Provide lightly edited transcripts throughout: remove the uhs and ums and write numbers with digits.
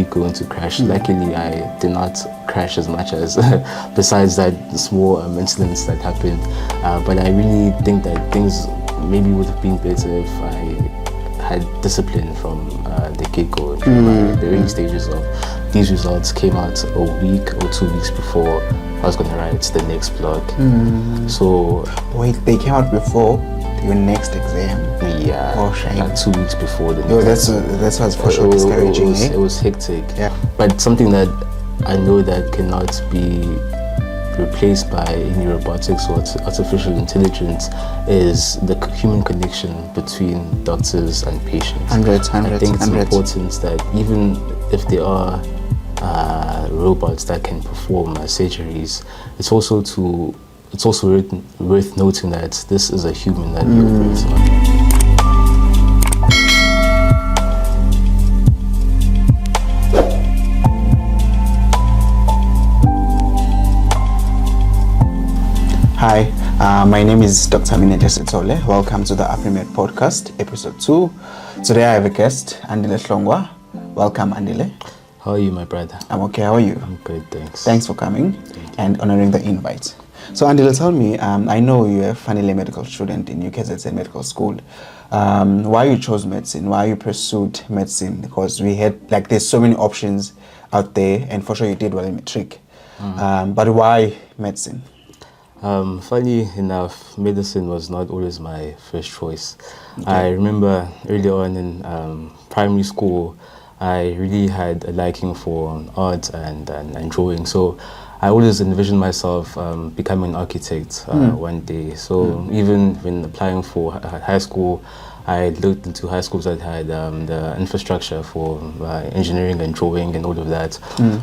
me going to crash. Luckily, I did not crash as much as besides that small incidents that happened. But I really think that things maybe would have been better if I had discipline from the get-go. The early stages of these results came out a week or 2 weeks before I was going to write the next blog. So wait, they came out before your next exam? Yeah, oh, shame. Like 2 weeks before the next that's what's for sure discouraging. It was hectic. Yeah. But something that I know that cannot be replaced by any robotics or artificial intelligence is the human connection between doctors and patients. I think it's important that even if there are robots that can perform surgeries, it's also worth noting that this is a human that we operate on. Hi, my name is Dr. Minenhle Sithole. Welcome to the Afrimed Podcast, episode 2. Today I have a guest, Andile Hlongwa. Welcome, Andile. How are you, my brother? I'm okay. How are you? I'm good, thanks. Thanks for coming and honoring the invite. So, Andile, tell me, I know you're a Minenhle medical student in UKZN Medical School. Why you chose medicine? Why you pursued medicine? Because we had, there's so many options out there, and for sure you did well in matric. But why medicine? Funny enough, medicine was not always my first choice. Okay. I remember early on in primary school, I really had a liking for art and drawing. So I always envisioned myself becoming an architect one day. So even when applying for high school, I looked into high schools that had the infrastructure for engineering and drawing and all of that.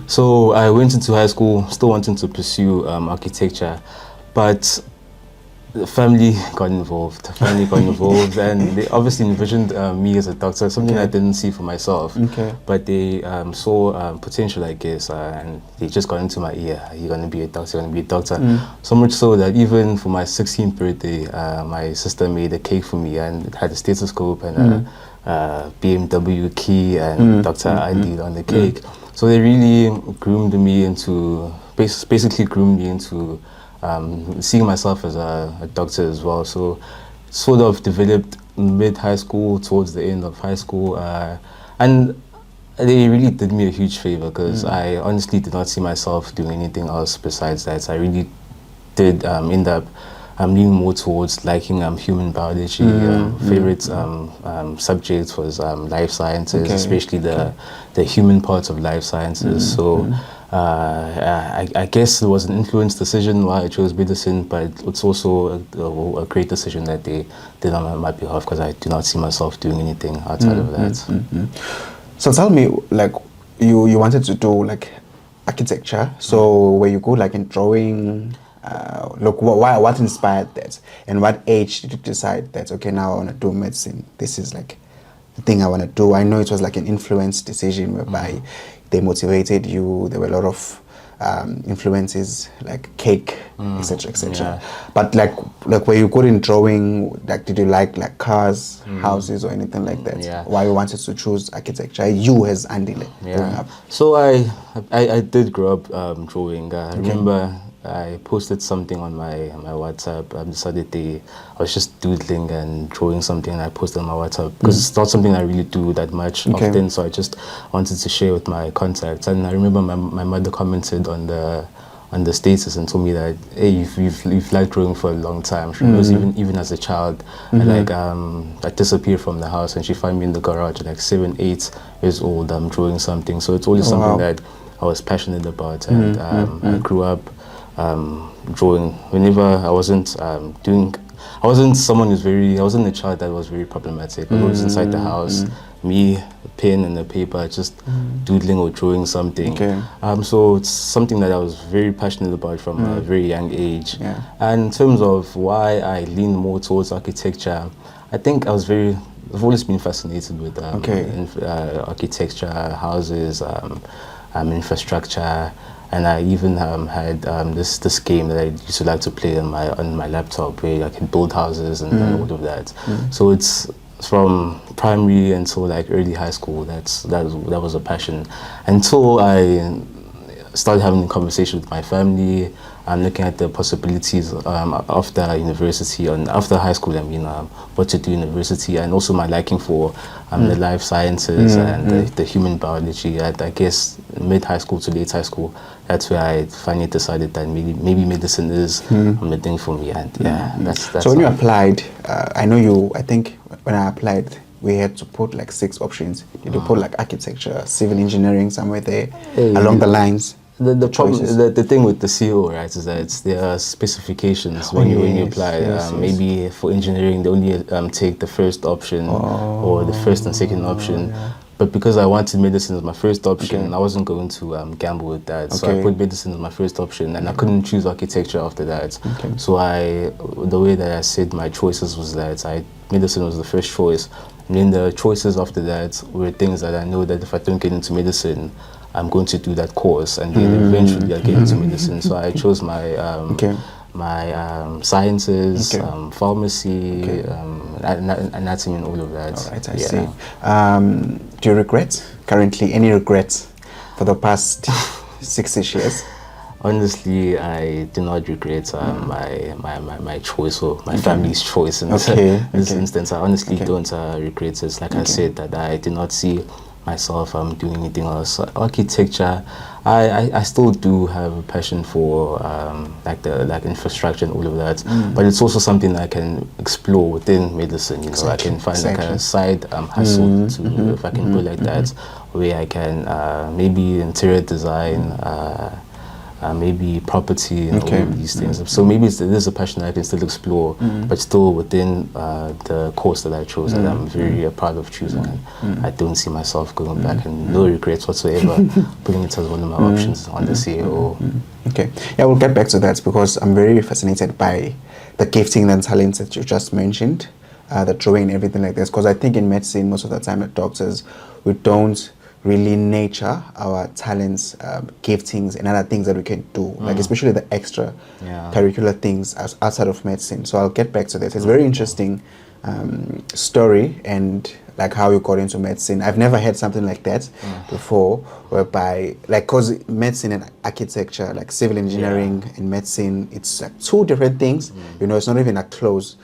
So I went into high school still wanting to pursue architecture. But the family got involved. And they obviously envisioned me as a doctor, something I didn't see for myself. But they saw potential, I guess, and they just got into my ear. You're going to be a doctor, So much so that even for my 16th birthday, my sister made a cake for me and it had a stethoscope and a BMW key and Dr. Andile on the cake. So they really groomed me into seeing myself as a doctor as well. So sort of developed mid-high school, towards the end of high school. And they really did me a huge favor because I honestly did not see myself doing anything else besides that. I really did end up leaning more towards liking human biology. Favorite subject was life sciences, especially the human parts of life sciences. So I guess it was an influenced decision why I chose medicine, but it's also a great decision that they did on my behalf because I do not see myself doing anything outside of that. So tell me, you wanted to do architecture. So were you good in drawing? What inspired that? And what age did you decide that, okay, now I want to do medicine? This is the thing I want to do. I know it was an influenced decision whereby they motivated you. There were a lot of influences like cake, etc., etc. Yeah. But were you good in drawing? Did you like cars, houses, or anything like that? Yeah. Why you wanted to choose architecture? You as Andile growing up. So I did grow up drawing. I remember I posted something on my WhatsApp this other day. I was just doodling and drawing something and I posted on my WhatsApp because it's not something I really do that much often, so I just wanted to share with my contacts. And I remember my mother commented on the status and told me that, hey, you've liked drawing for a long time. She knows even as a child, I disappeared from the house and she found me in the garage at 7, 8 years old. I'm drawing something, so it's always something that I was passionate about, and I grew up drawing. Whenever I wasn't I wasn't a child that was very problematic. I was inside the house, me, a pen and a paper, just doodling or drawing something. So it's something that I was very passionate about from a very young age. And in terms of why I lean more towards architecture, I think I've always been fascinated with architecture, houses, infrastructure. And I even had this game that I used to like to play on my laptop where I can build houses and all of that. So from primary until like early high school, that was a passion. Until I started having a conversation with my family. I'm looking at the possibilities after university and after high school. I mean, what to do in university, and also my liking for the life sciences and the human biology. I guess mid high school to late high school, that's where I finally decided that maybe medicine is the thing for me. And yeah, that's. So when you applied, I know I think when I applied, we had to put like 6 options. Did you put like architecture, civil engineering, somewhere there along the lines? The problem, the thing with the CO, right, is that there are specifications when you apply. Maybe for engineering, they only take the first option or the first and second option. Yeah. But because I wanted medicine as my first option, I wasn't going to gamble with that. So I put medicine as my first option, and I couldn't choose architecture after that. So the way that I said my choices was that medicine was the first choice. And then the choices after that were things that I know that if I don't get into medicine, I'm going to do that course, and then eventually I'll get into medicine. So I chose my sciences, pharmacy, anatomy, and all of that. All right, I see. Do you regret currently any regrets for the past 6 years? Honestly, I do not regret my choice or my family's choice in this instance. I honestly don't regret it. Like I said, that I did not see myself doing anything else. Architecture, I still do have a passion for like infrastructure and all of that, but it's also something that I can explore within medicine. You know, I can find like a side hustle to, if I can put it like that, where I can maybe interior design, maybe property and all of these things. So maybe there's a passion that I can still explore, but still within the course that I chose, that I'm very proud of choosing. I don't see myself going back, and no regrets whatsoever putting it as one of my options on the CAO. Okay, yeah, we'll get back to that, because I'm very fascinated by the gifting and talents that you just mentioned, the drawing and everything like this, because I think in medicine most of the time, the doctors, we don't really nurture our talents, giftings, and other things that we can do, like especially the extra curricular things outside of medicine. So I'll get back to this. It's very interesting story, and like how you got into medicine. I've never heard something like that before, whereby like, cause medicine and architecture, like civil engineering and medicine, it's like 2 different things. You know, it's not even that close.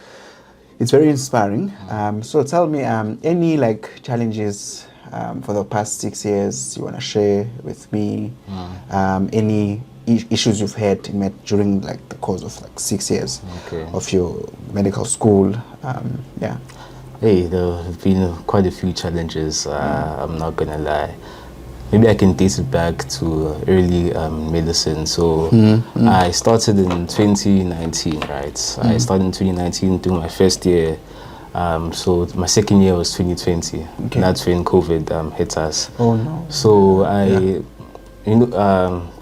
It's very inspiring. So tell me, any like challenges for the past 6 years you want to share with me? Any issues you've had during like the course of like 6 years of your medical school? Hey, there have been quite a few challenges, I'm not gonna lie. Maybe I can date it back to early medicine. So I started in 2019, right? I started in 2019 doing my first year. So my second year was 2020. And that's when COVID hit us. Oh no. So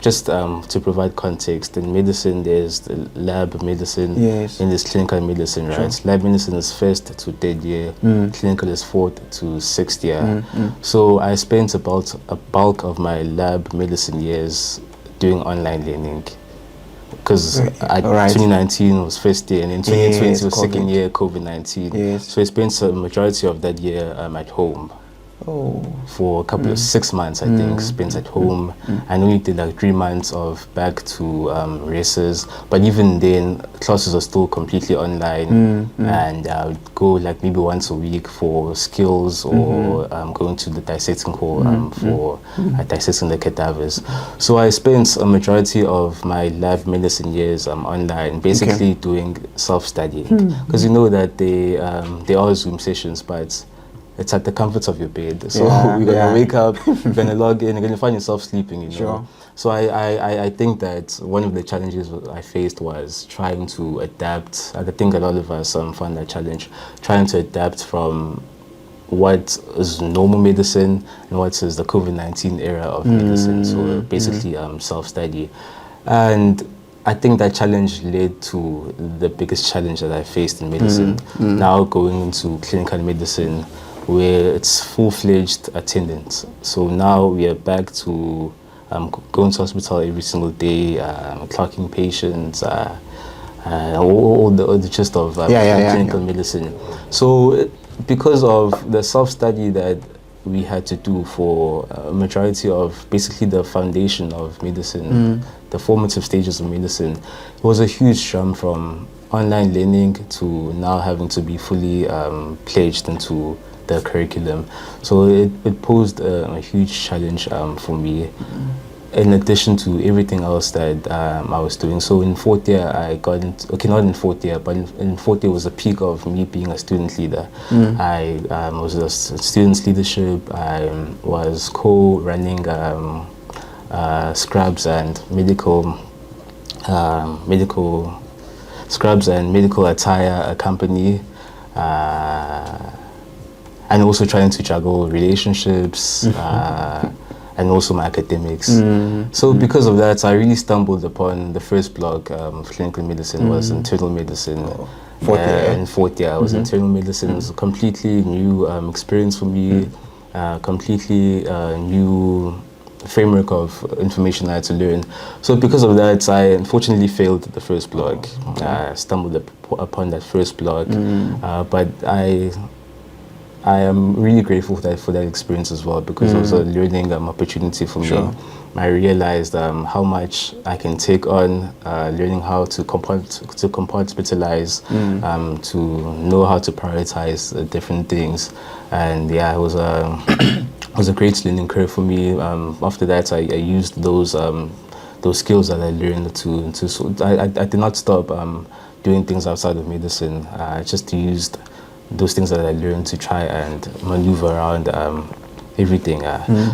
just to provide context, in medicine there's the lab medicine and there's clinical medicine, right? Lab medicine is 1st to 3rd year, clinical is 4th to 6th year. So I spent about a bulk of my lab medicine years doing online learning, because 2019 was first year, and then 2020 was COVID. Second year, COVID-19. So I spent the majority of that year at home. For a couple of 6 months, I think, spent at home. I only did like 3 months of back to races, but even then classes are still completely online, and I would go like maybe once a week for skills, or going to the dissecting hall for dissecting the cadavers. So I spent a majority of my lab medicine years online, basically doing self-study, because you know that they are Zoom sessions, but it's at the comfort of your bed. So you're gonna wake up, you're gonna log in, you're gonna find yourself sleeping, you know. So I think that one of the challenges I faced was trying to adapt. I think a lot of us found that challenge, trying to adapt from what is normal medicine and what is the COVID-19 era of medicine. So basically self-study. And I think that challenge led to the biggest challenge that I faced in medicine. Now going into clinical medicine, where it's full-fledged attendance. So now we are back to going to hospital every single day, clocking patients, all the gist of clinical medicine. So because of the self-study that we had to do for a majority of basically the foundation of medicine, the formative stages of medicine, it was a huge jump from online learning to now having to be fully pledged into the curriculum. So it posed a huge challenge for me, in addition to everything else that I was doing. So in fourth year, I got into, okay, not in fourth year, but in fourth year was the peak of me being a student leader. I was a students leadership. I was co-running scrubs and medical scrubs and medical attire, a company, and also trying to juggle relationships, and also my academics. So because of that, I really stumbled upon the first block of clinical medicine was internal medicine. In fourth year, I was internal medicine. It was a completely new experience for me, completely new framework of information I had to learn. So because of that, I unfortunately failed the first block. I stumbled upon that first block, but I am really grateful for that experience as well, because it was a learning opportunity for me. I realized how much I can take on, learning how to compartmentalize, to know how to prioritize different things, and yeah, it was a it was a great learning curve for me. After that, I used those skills that I learned so I did not stop doing things outside of medicine. I just used those things that I learned to try and maneuver around everything.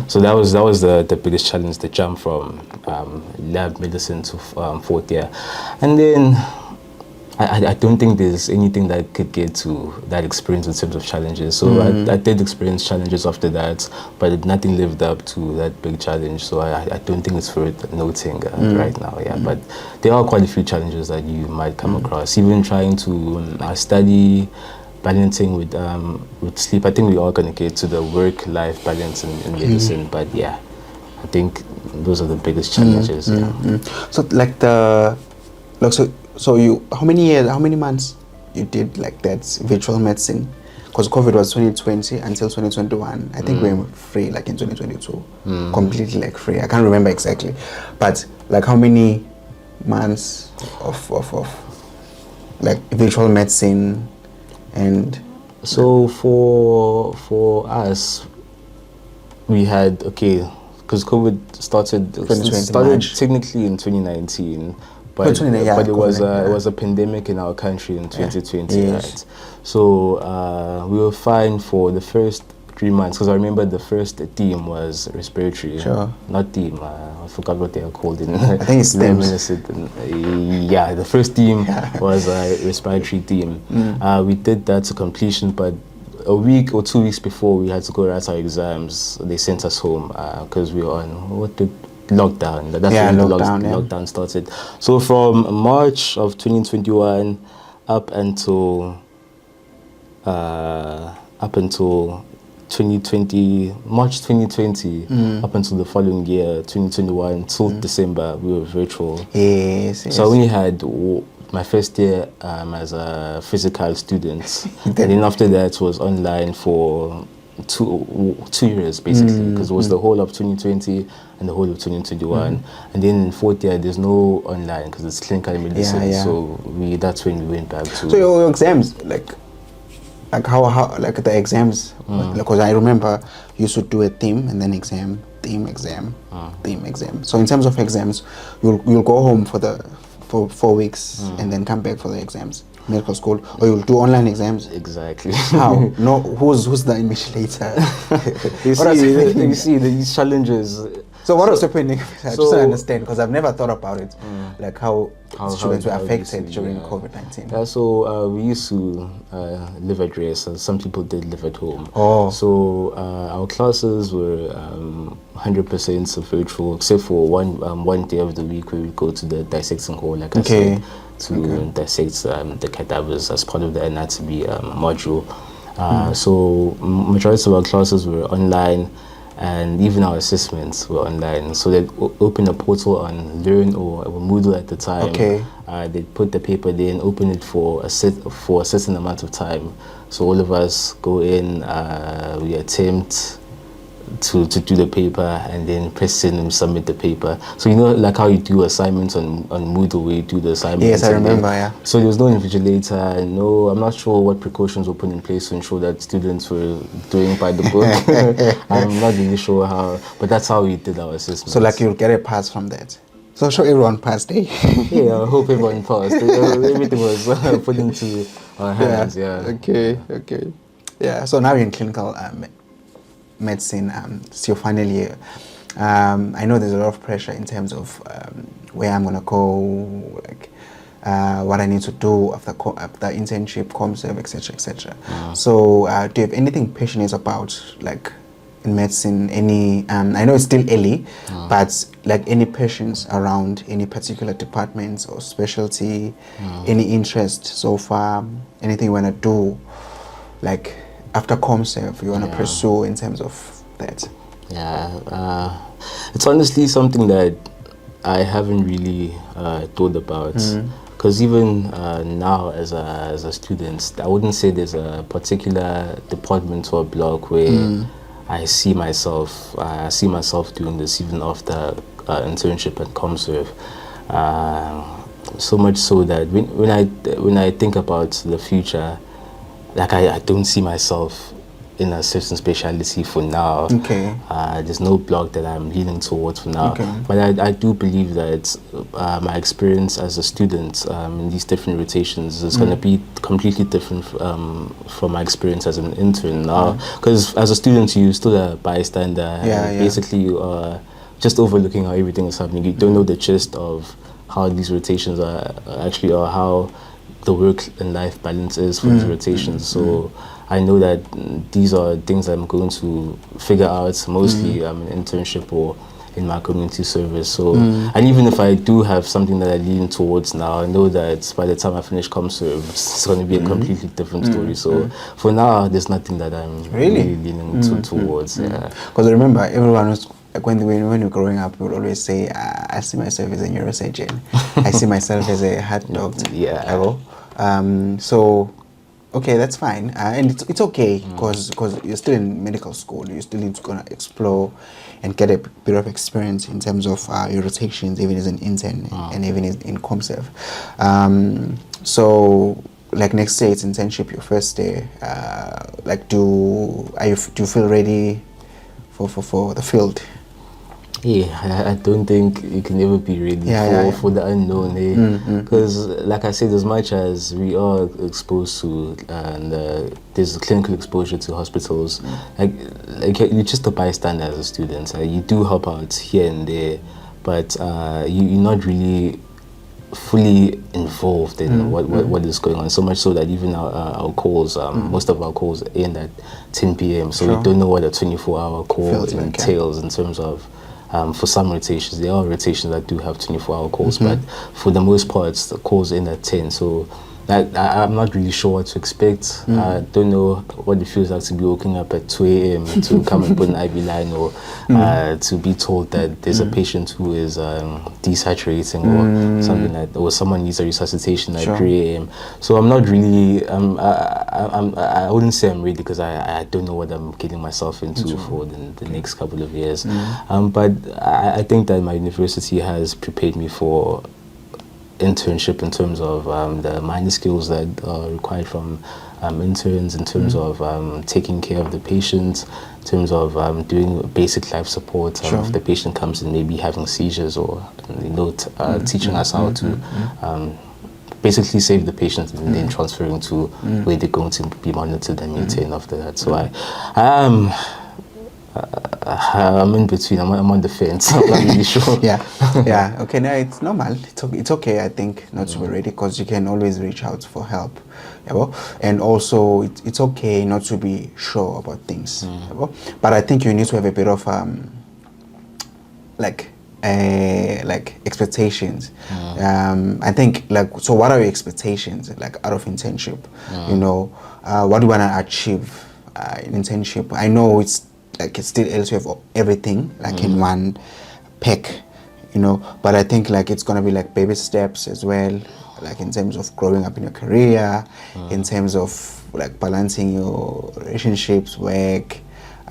So that was the biggest challenge, the jump from lab medicine to fourth year. And then I don't think there's anything that could get to that experience in terms of challenges. So I did experience challenges after that, but nothing lived up to that big challenge. So I don't think it's worth noting right now. But there are quite a few challenges that you might come across, even trying to study, balancing with sleep. I think we're all going to get to the work-life balance in medicine, but yeah, I think those are the biggest challenges. So so you, how many months you did like that virtual medicine? Because COVID was 2020 until 2021. I think we were free like in 2022, completely like free. I can't remember exactly, but like how many months of like virtual medicine? And so for us, we had, because COVID started technically in 2019, but it was a pandemic in our country in 2020, right? So we were fine for the first 3 months, because I remember the first theme was respiratory. Not theme, I forgot what they are called in. I think it's medicine. Yeah, the first theme was a respiratory theme. We did that to completion, but a week or 2 weeks before we had to go write our exams, they sent us home because we were on lockdown. That's when lockdown started. So from March of 2021 up until 2020, March 2020, up until the following year, 2021, till December, we were virtual. So I only had my first year as a physical student, and then after that was online for two years basically, because it was the whole of 2020 and the whole of 2021, and then in fourth year there's no online because it's clinical medicine. So that's when we went back to. So your exams, like how like the exams, because I remember you used to do a theme and then exam, theme, exam. So in terms of exams, you'll go home for 4 weeks and then come back for the exams, medical school, or you'll do online exams. Exactly. How? No, who's the initiator? you see these challenges. So what was happening? I just don't understand, because I've never thought about it, like how students were affected during COVID-19. Yeah, so we used to live at rest, and some people did live at home. So our classes were 100% virtual, except for one day of the week where we go to the dissecting hall, like I said, to dissect the cadavers as part of the anatomy module. So majority of our classes were online. and even our assessments were online. So they opened a portal on Learn or Moodle at the time. Okay. They put the paper there and open it for a certain amount of time. So all of us go in, we attempt to do the paper, and then press send and submit the paper. So like how you do assignments on Moodle, where you do the assignments. Yes, I remember, yeah. So there was no invigilator, I'm not sure what precautions were put in place to ensure that students were doing by the book. I'm not really sure how, but that's how we did our assessments. So like you'll get a pass from that. So sure everyone passed, eh? Yeah, I hope everyone passed. Everything was put into our hands, yeah. Okay. Yeah, so now you're in clinical medicine, it's your final year. I know there's a lot of pressure in terms of where I'm gonna go, like what I need to do after internship, ComServe, etc. So do you have anything passionate about, like in medicine? Any I know it's still early, but like any passions around any particular departments or specialty, any interest so far, anything you wanna do, like after ComServe you want to pursue in terms of that? Yeah, it's honestly something that I haven't really thought about, because even now as a student, I wouldn't say there's a particular department or block where I see myself doing this even after internship at ComServe. So much so that when I think about the future, like I don't see myself in a certain specialty for now. Okay. There's no block that I'm leaning towards for now. Okay. But I do believe that my experience as a student in these different rotations is going to be completely different from my experience as an intern now. Because as a student, you're still a bystander. Basically, you are just overlooking how everything is happening. You don't know the gist of how these rotations are actually, or how the work and life balance is for these rotations. So I know that these are things I'm going to figure out mostly in internship or in my community service. So and even if I do have something that I lean towards now, I know that by the time I finish ComServe, it's going to be a completely different story. So for now, there's nothing that I'm really leaning towards. Yeah. Because I remember everyone was, like when you're growing up, we would always say, I see myself as a neurosurgeon. I see myself as a heart doctor. Yeah. So, okay, that's fine. And it's okay because you're still in medical school. You still need to gonna explore and get a bit of experience in terms of your rotations, even as an intern and even in ComServe. So, like next day, it's internship, your first day. Like, do you feel ready for the field? Yeah, I don't think you can ever be ready for the unknown, because like I said, as much as we are exposed to and there's clinical exposure to hospitals, like you're just a bystander as a student. You do help out here and there, but you're not really fully involved in what is going on, so much so that even our calls, most of our calls end at 10 p.m. So we don't know what a 24-hour call entails in terms of for some rotations. There are rotations that do have 24-hour calls, but for the most part, the calls end at 10. So I'm not really sure what to expect. I don't know what it feels like to be waking up at 2 a.m. to come and put an IV line, or to be told that there's a patient who is desaturating or something like that, or someone needs a resuscitation at 3 a.m. So I'm not really, I wouldn't say I'm ready, because I don't know what I'm getting myself into for the next couple of years. But I think that my university has prepared me for internship in terms of the minor skills that are required from interns, in terms of taking care of the patient, in terms of doing basic life support. If the patient comes in maybe having seizures, or teaching us how to basically save the patient and then transferring to where they're going to be monitored and maintained after that. So I'm in between. I'm on the fence. I'm not really sure. Yeah. Okay, no, it's normal. It's okay, I think, not to be ready, because you can always reach out for help. And also, it's okay not to be sure about things. But I think you need to have a bit of like expectations. I think, like, so what are your expectations, like, out of internship? What do you want to achieve in internship? I know it's like it's still else you have everything like in one pack, you know. But I think like it's gonna be like baby steps as well, like in terms of growing up in your career, in terms of like balancing your relationships, work,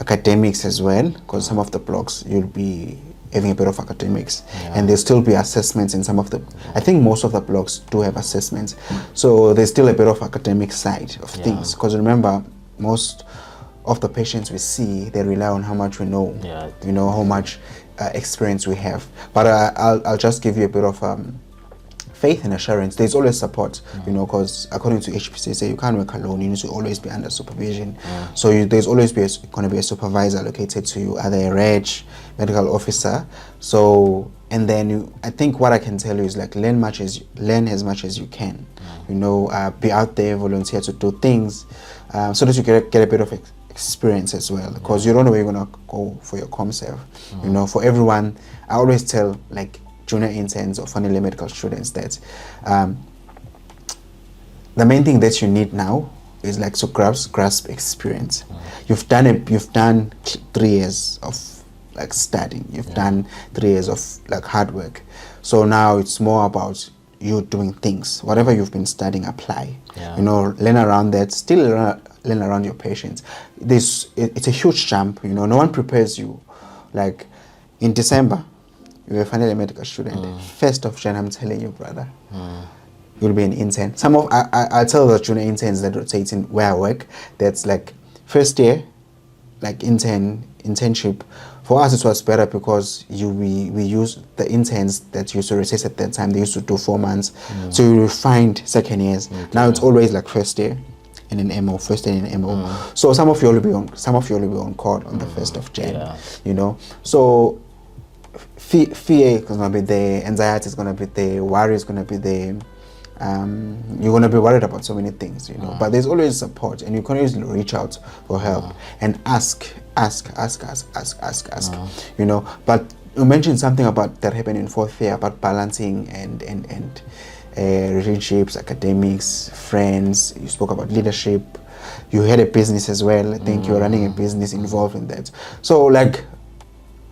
academics as well, because some of the blocks you'll be having a bit of academics, and there'll still be assessments in some of the, I think most of the blocks do have assessments, so there's still a bit of academic side of things, because remember, most of the patients we see, they rely on how much we know, you know, how much experience we have. But I'll just give you a bit of faith and assurance. There's always support, you know, because according to HPCSA, you can't work alone. You need to always be under supervision. So there's always going to be a supervisor allocated to you, either a reg, medical officer. So, and then I think what I can tell you is like learn as much as you can. You know, be out there, volunteer to do things, so that you get a bit of experience as well. Because you don't know where you're gonna go for your ComServe. You know, for everyone, I always tell like junior interns or finally medical students that the main thing that you need now is like to grasp experience. You've done 3 years of like studying. You've done 3 years of like hard work. So now it's more about you doing things. Whatever you've been studying, apply. You know, learn around that. Still learn around your patients. It's a huge jump. You know, no one prepares you. Like in December, you're finally a medical student. 1st of Jan, I'm telling you, brother, you'll be an intern. I tell the junior interns that rotate in where I work, that's like first year, like internship. For us, it was better because we use the interns that used to rotate at that time. They used to do 4 months. So you will find second years. Now it's always like first year in an MO, first year in an MO. So some of you will be on call on the 1st of Jan. You know, so fear is gonna be there, anxiety is gonna be there, worry is gonna be there. You're gonna be worried about so many things, you know. But there's always support, and you can always reach out for help and ask. You know. But you mentioned something about that happened in 4th year about balancing and relationships, academics, friends. You spoke about leadership. You had a business as well. I think you're running a business involved in that. So like,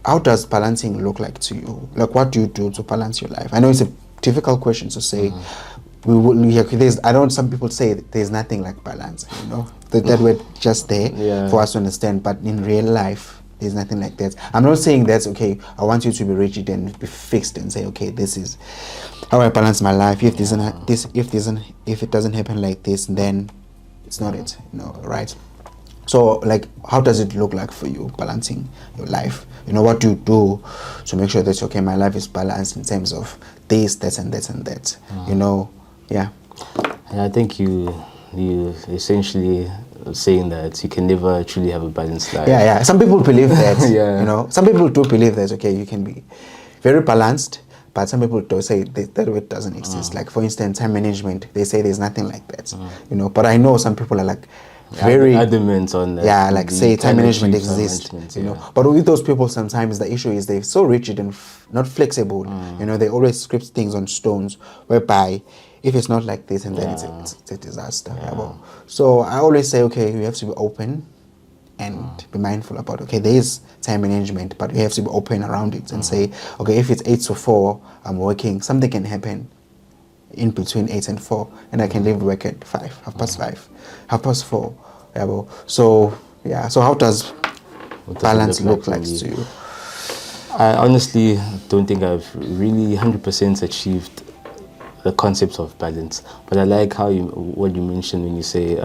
how does balancing look like to you? Like, what do you do to balance your life? I know it's a difficult question to say. I know some people say there's nothing like balance, you know, that word just there for us to understand. But in real life, there's nothing like that. I'm not saying that's okay. I want you to be rigid and be fixed and say, okay, this is how I balance my life. If it doesn't happen like this, then it's not it, you know, right? So, like, how does it look like for you, balancing your life? You know, what do you do to make sure that, okay, my life is balanced in terms of this, that, and that, and that? You know, yeah. And I think you essentially saying that you can never truly have a balanced life. Yeah. Some people believe that. You know, some people do believe that, okay, you can be very balanced, but some people do say that word doesn't exist. Like, for instance, time management, they say there's nothing like that. You know, but I know some people are like, very adamant on that. Like say time management exists, you know. But with those people, sometimes the issue is they're so rigid and not flexible. You know, they always script things on stones, whereby if it's not like this, and then it's a disaster. So I always say, okay, you have to be open and be mindful about, okay, there is time management, but you have to be open around it and say, okay, if it's 8 to 4, I'm working, something can happen in between 8 and 4, and I can leave work at 5, 5:30, 4. So how does balance look like to you? I honestly don't think I've really 100% achieved the concept of balance, but I like what you mentioned when you say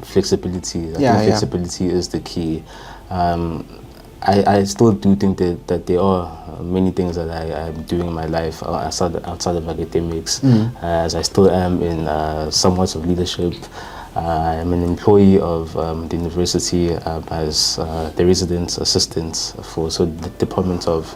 flexibility. I think flexibility is the key. I still do think that there are many things that I'm doing in my life outside of academics, as I still am in somewhat of leadership. I'm an employee of the university as the residence assistant for the Department of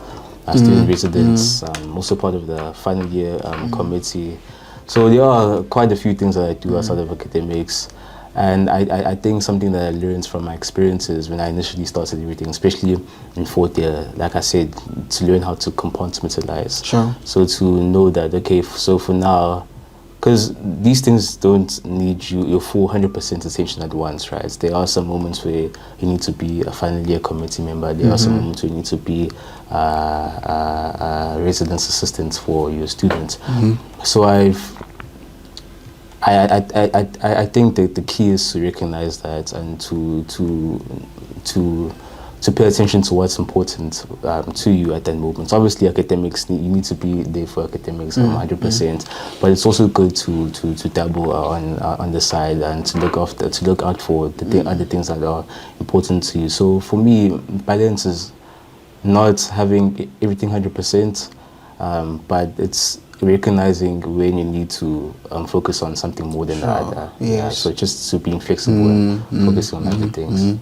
Student Residents. I'm also part of the final year committee. So there are quite a few things that I do outside of academics. And I think something that I learned from my experiences when I initially started everything, especially in 4th year, like I said, to learn how to compartmentalize. Sure. So to know that, okay, so for now, because these things don't need your full 100% attention at once, right? There are some moments where you need to be a final year committee member. There are some moments where you need to be a residence assistant for your students. So I think that the key is to recognize that and to pay attention to what's important to you at that moment. So obviously, academics, you need to be there for academics 100%, but it's also good to dabble on the side and to look out for the other things that are important to you. So for me, balance is not having everything 100%, but it's recognizing when you need to focus on something more than the other. Yes. Yeah, so just to being flexible and focusing on other things.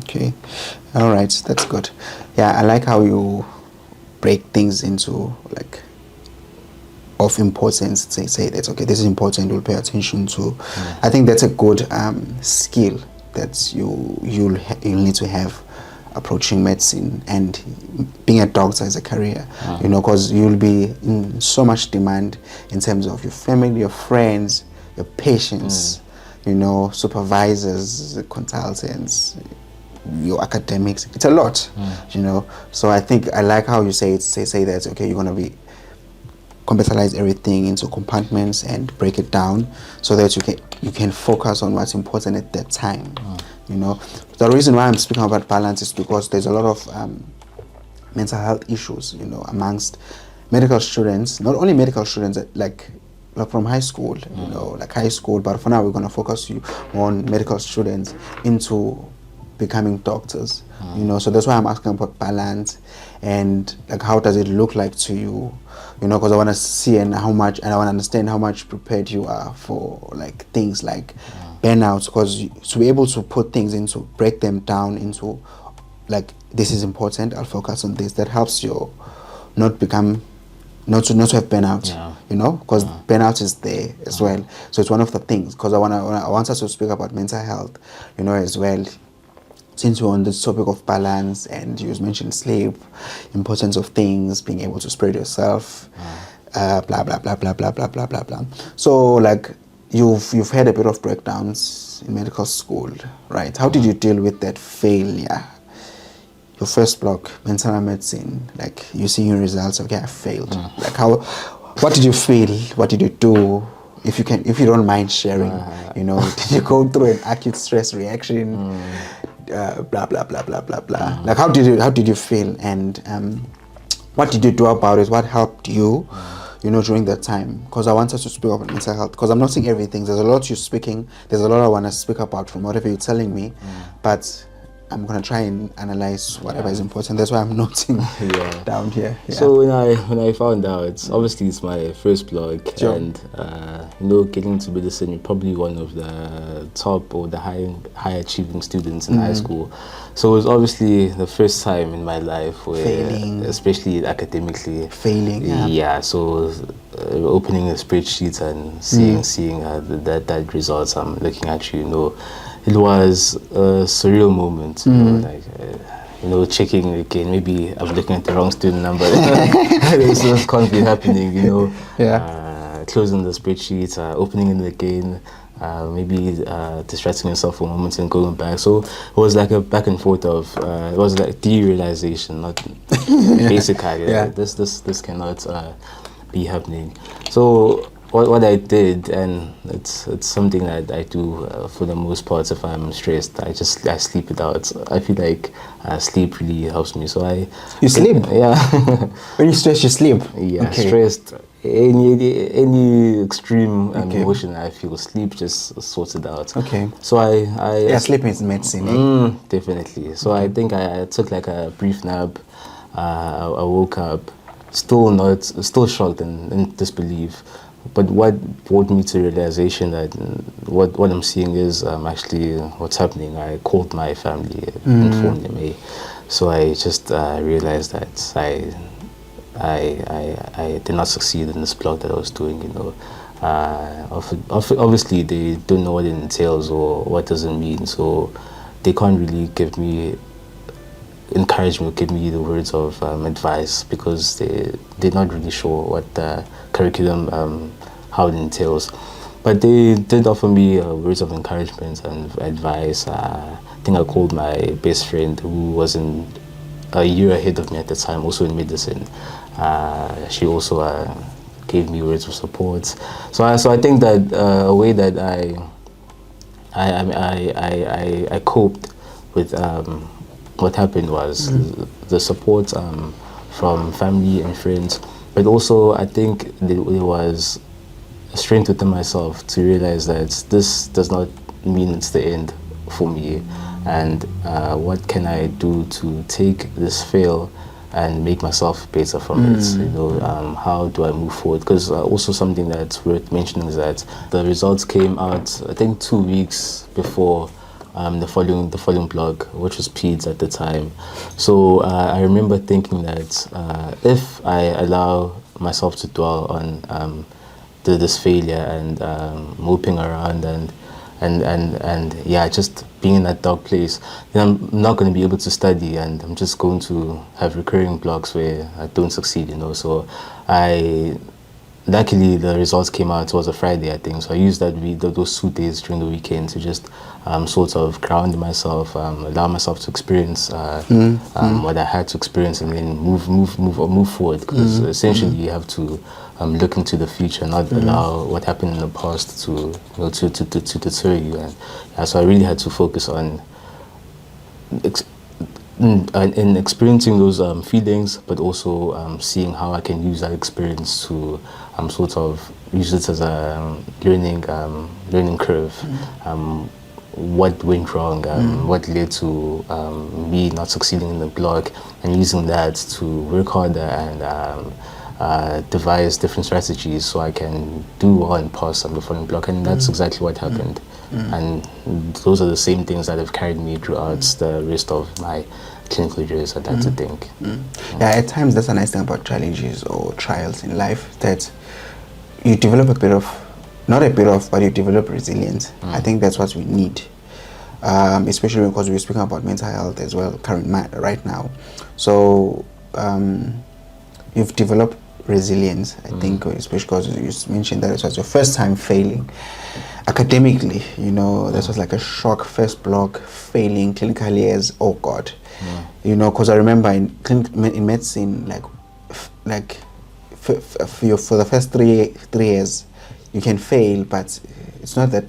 Okay. All right. That's good. Yeah, I like how you break things into like of importance. Say that okay, this is important. We'll pay attention to. I think that's a good skill that you'll need to have approaching medicine and being a doctor as a career, because you'll be in so much demand in terms of your family, your friends, your patients, supervisors, consultants, your academics. It's a lot, So I think I like how you say that okay, you're gonna be compartmentalize everything into compartments and break it down so that you can focus on what's important at that time. The reason why I'm speaking about balance is because there's a lot of mental health issues, amongst medical students. Not only medical students, like from high school, like high school. But for now, we're gonna focus on medical students into becoming doctors. So that's why I'm asking about balance and like how does it look like to you? Because I want to see and I want to understand how much prepared you are for like things like burnout. Because to be able to put things break them down into like this is important. I'll focus on this. That helps you not to have burnout. Because burnout is there as well. So it's one of the things. Because I want us to speak about mental health, as well. Since we're on this topic of balance and you mentioned sleep, importance of things, being able to spread yourself, blah, blah, blah, blah, blah, blah, blah, blah, blah. So like you've had a bit of breakdowns in medical school, right? How did you deal with that failure? Your first block, mental medicine, like you see your results, okay, I failed. Like what did you feel? What did you do? If you don't mind sharing, did you go through an acute stress reaction? Blah blah blah blah blah blah. Like how did you feel, and what did you do about it? What helped you, during that time? Because I want us to speak about mental health. Because I'm not saying everything. There's a lot you're speaking. There's a lot I want to speak about from whatever you're telling me, but I'm gonna try and analyze whatever is important. That's why I'm noting down here. Yeah. So when I found out, obviously it's my first blog, and getting into medicine, you're probably one of the top or the high achieving students in high school. So it was obviously the first time in my life where, failing, especially academically, failing. Yeah. So opening a spreadsheet and seeing that results, I'm looking at you, it was a surreal moment, checking again. Maybe I'm looking at the wrong student number. This can't be happening, closing the spreadsheet, opening it again, maybe distracting yourself for a moment and going back. So it was like a back and forth of, it was like derealization, not basically, this cannot be happening. So what I did, and it's something that I do for the most part. If I'm stressed, I sleep it out. I feel like sleep really helps me. So you sleep? Yeah. When you're stressed, you sleep? Yeah, okay. Stressed. Any extreme emotion I feel, sleep just sorts it out. Okay. So sleeping is medicine. Definitely. So I think I took like a brief nap. I woke up, still shocked and in disbelief. But what brought me to realization that what I'm seeing is actually what's happening. I called my family, informed them. So I just realized that I did not succeed in this blog that I was doing. Obviously they don't know what it entails or what does it mean. So they can't really give me encouragement, give me the words of advice, because they're not really sure what the curriculum, how it entails. But they did offer me words of encouragement and advice. I think I called my best friend, who was a year ahead of me at the time, also in medicine. She also gave me words of support. So I think that a way that I coped with what happened was the support from family and friends, but also I think there was a strength within myself to realize that this does not mean it's the end for me, and what can I do to take this fail and make myself better from it. How do I move forward? Because also something that's worth mentioning is that the results came out, I think, 2 weeks before the following blog, which was PEDS at the time. So I remember thinking that if I allow myself to dwell on this failure and moping around and just being in that dark place, then I'm not going to be able to study, and I'm just going to have recurring blocks where I don't succeed, So luckily the results came out. It was a Friday, I think, so I used those 2 days during the weekend to just sort of ground myself, allow myself to experience what I had to experience, and then move forward, because essentially you have to look into the future, not allow what happened in the past to deter you. And so I really had to focus on in experiencing those feelings, but also seeing how I can use that experience to sort of use it as a learning curve. What went wrong, what led to me not succeeding in the blog, and using that to work harder and devise different strategies so I can do well and pass the following block. And that's exactly what happened. And those are the same things that have carried me throughout the rest of my clinical years, I'd like to think. Yeah, at times that's a nice thing about challenges or trials in life, that you develop but you develop resilience. I think that's what we need, especially because we're speaking about mental health as well right now. So you've developed resilience, I think, especially because you mentioned that it was your first time failing academically. This was like a shock, first block, failing clinically as, oh God. Because I remember in medicine, like for the first three years, you can fail, but it's not that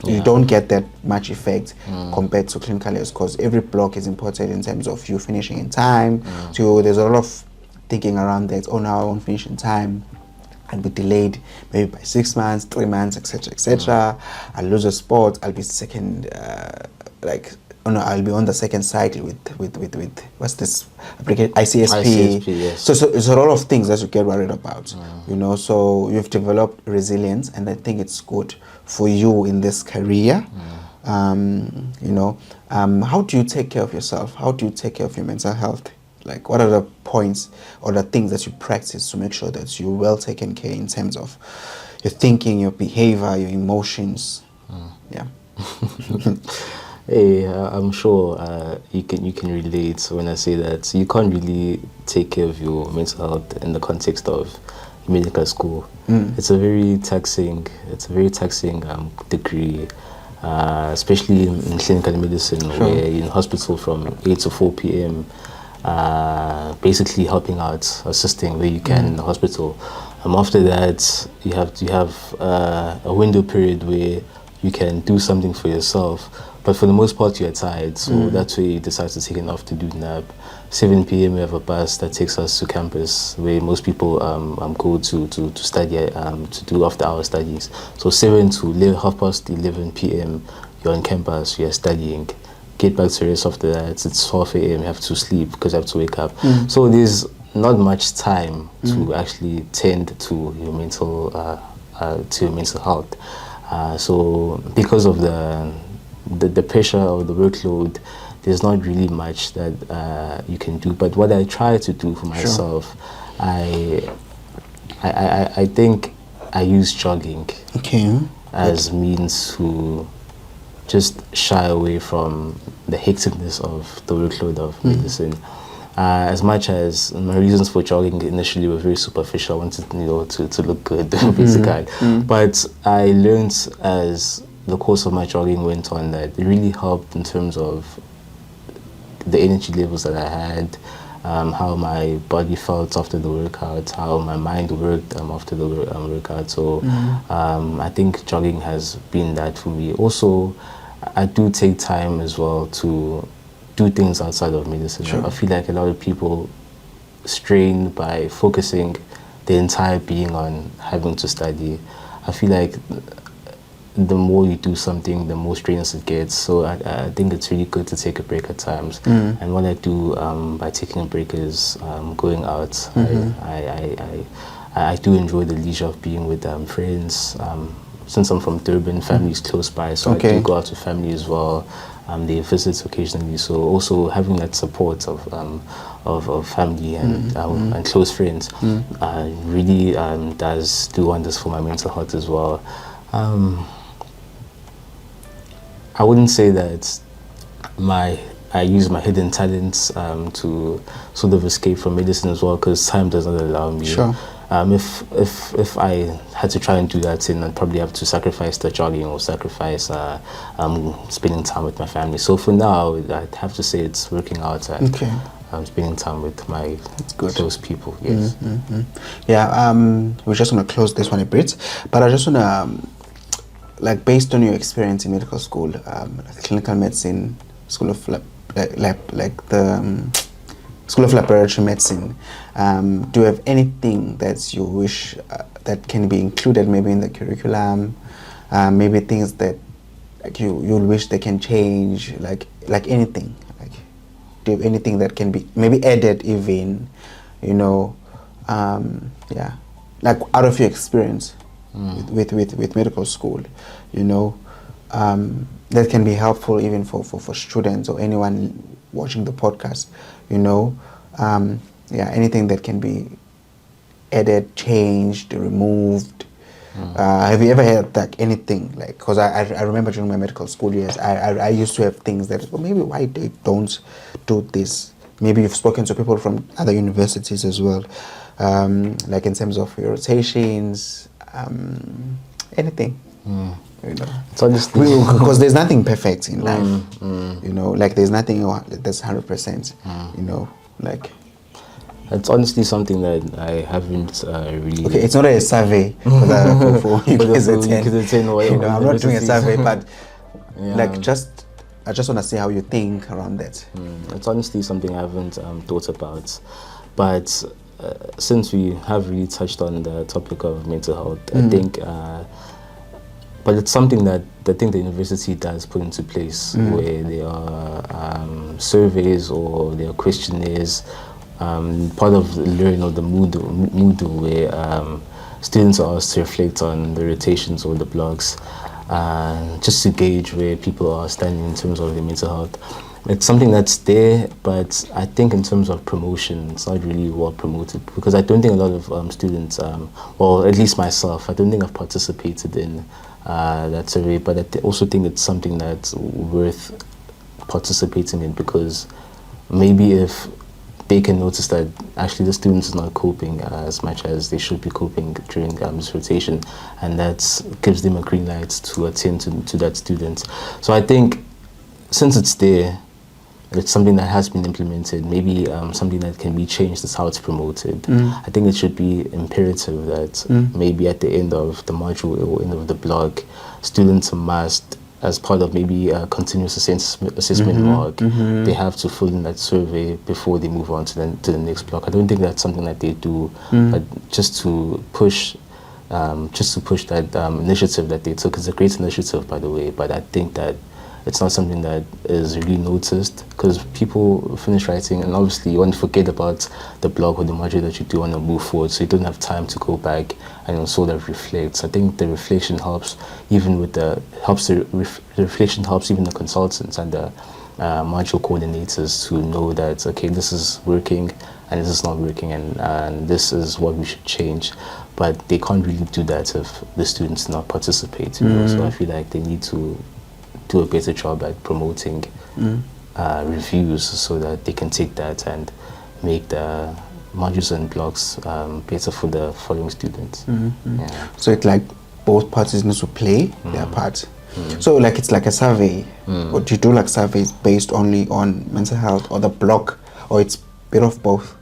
you don't get that much effect compared to clinical years, because every block is important in terms of you finishing in time. So there's a lot of thinking around that. Oh, now I won't finish in time, I'll be delayed maybe by 6 months, 3 months, etc. I'll lose a spot, I'll be second, I'll be on the second cycle with what's this application, ICSP. Yes. So it's a lot of things that you get worried about. So you've developed resilience, and I think it's good for you in this career. How do you take care of yourself? How do you take care of your mental health? Like, what are the points or the things that you practice to make sure that you're well taken care in terms of your thinking, your behavior, your emotions? Yeah. Hey, I'm sure you can relate when I say that you can't really take care of your mental health in the context of medical school. It's a very taxing degree, especially in clinical medicine, where you're in hospital from 8 to 4 p.m. Basically helping out, assisting where you can in the hospital. After that, you have a window period where you can do something for yourself, but for the most part you're tired, so that's where you decide to take an afternoon nap. 7 p.m. we have a bus that takes us to campus, where most people go to study, to do after hour studies. So 7 to 11 p.m. you're on campus, you're studying. Get back to rest after that. It's 12 a.m. you have to sleep because you have to wake up. So there's not much time to actually tend to your mental health. So because of the pressure or the workload, there's not really much that you can do. But what I try to do for myself, I think I use jogging as means to just shy away from the hecticness of the workload of medicine. As much as my reasons for jogging initially were very superficial, I wanted to look good, basically. But I learned as the course of my jogging went on that it really helped in terms of the energy levels that I had, how my body felt after the workout, how my mind worked after the workout. So I think jogging has been that for me. Also, I do take time as well to do things outside of medicine. Sure. I feel like a lot of people strain by focusing their entire being on having to study. I feel like the more you do something, the more strenuous it gets. So I think it's really good to take a break at times. And what I do by taking a break is going out. I do enjoy the leisure of being with friends. Since I'm from Durban, family is close by, so I do go out with family as well. They visit occasionally, so also having that support of family and close friends really does do wonders for my mental health as well. I wouldn't say that I use my hidden talents to sort of escape from medicine as well, because time does not allow me. Sure. If I had to try and do that, then I'd probably have to sacrifice the jogging or sacrifice spending time with my family. So for now, I'd have to say it's working out and spending time with my close people. Yes. Yeah. We're just gonna close this one a bit, but I just wanna based on your experience in medical school, clinical medicine, school of School of Laboratory Medicine, do you have anything that you wish that can be included maybe in the curriculum, maybe things that you'll wish they can change, like anything, do you have anything that can be maybe added even, out of your experience with medical school, that can be helpful even for students or anyone watching the podcast, anything that can be added, changed, removed. Have you ever had anything because I remember during my medical school years I used to have things that maybe why they don't do this. Maybe you've spoken to people from other universities as well, like in terms of your rotations, anything. It's honestly because there's nothing perfect in life, there's nothing that's 100%, It's honestly something that I haven't really. Okay, it's not a survey for you guys attend. I'm not doing a survey, but I just want to see how you think around that. It's honestly something I haven't thought about, but since we have really touched on the topic of mental health, I think. But it's something that I think the university does put into place, where there are surveys or there are questionnaires, part of the learning of the Moodle where students are asked to reflect on the rotations or the blogs, just to gauge where people are standing in terms of their mental health. It's something that's there, but I think in terms of promotion, it's not really well promoted, because I don't think a lot of students, or at least myself, I don't think I've participated in that survey, but I also think it's something that's worth participating in, because maybe if they can notice that actually the students are not coping as much as they should be coping during this rotation, and that gives them a green light to attend to that student. So I think since it's there, it's something that has been implemented, maybe something that can be changed is how it's promoted. I think it should be imperative that maybe at the end of the module or end of the blog, students must, as part of maybe a continuous assessment mark, they have to fill in that survey before they move on to the next block. I don't think that's something that they do, but just to push that initiative that they took. It's a great initiative, by the way, but I think that it's not something that is really noticed, because people finish writing and obviously you want to forget about the blog or the module that you do want to move forward, so you don't have time to go back and sort of reflect. I think the reflection helps even with the reflection helps even the consultants and the module coordinators to know that, okay, this is working and this is not working, and this is what we should change. But they can't really do that if the students do not participate. So I feel like they need to do a better job at promoting reviews, so that they can take that and make the modules and blocks better for the following students. Yeah. So it's like both parties need to play their part. So like it's like a survey. Or do you do like surveys based only on mental health or the block, or it's a bit of both?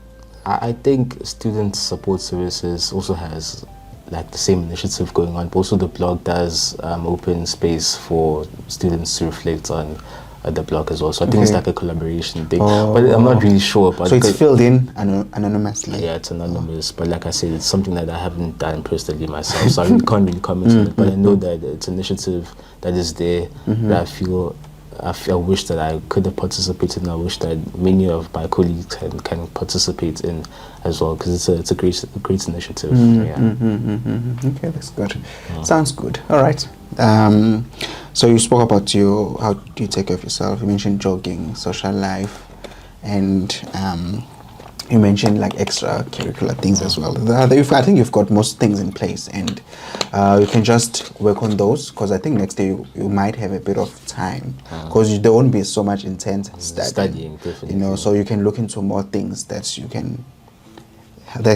I think Student Support Services also has like the same initiative going on, but also the blog does open space for students to reflect on the blog as well. So I think it's like a collaboration thing, but I'm not really sure. But so it's filled in anonymously. Yeah, it's anonymous, but like I said, it's something that I haven't done personally myself, so I really can't really comment on it. But I know that it's an initiative that is there that I wish that I could have participated, and I wish that many of my colleagues can participate in as well, because it's a great initiative. Okay, that's good. Sounds good. All right. So you spoke about how do you take care of yourself. You mentioned jogging, social life, and you mentioned like extracurricular things as well. I think you've got most things in place, and you can just work on those, because I think next day you might have a bit of time, because there won't be so much intense studying, definitely. so you can look into more things that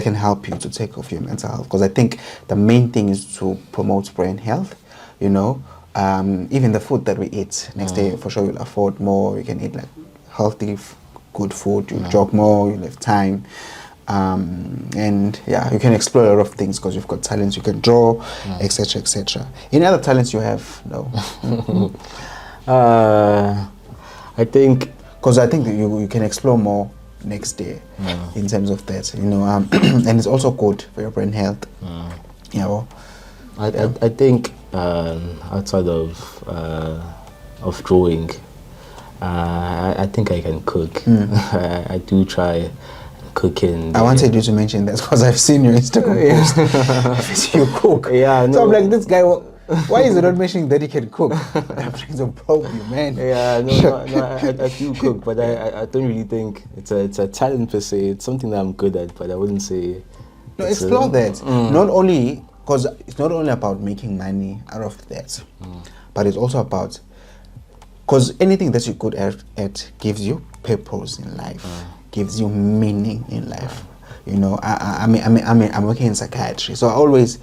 can help you to take care of your mental health, because I think the main thing is to promote brain health. Even the food that we eat next day, for sure you'll afford more. You can eat like healthy good food, you jog more, you have time, and you can explore a lot of things, because you've got talents. You can draw, etc., etc. Any other talents you have? No. I think that you can explore more next day in terms of that, and it's also good for your brain health. I think outside of drawing, I think I can cook. I do try cooking. I wanted you to mention that, because I've seen your Instagram post. You cook. Yeah, no. So I'm like, this guy, why is he not mentioning that he can cook? I'm trying to probe you, man. Yeah, no, I do cook, but I don't really think it's a talent per se. It's something that I'm good at, but I wouldn't say. No, explore that. Not only, because it's not only about making money out of that, but it's also about, because anything that you're good at gives you purpose in life, gives you meaning in life. I'm working in psychiatry, so I always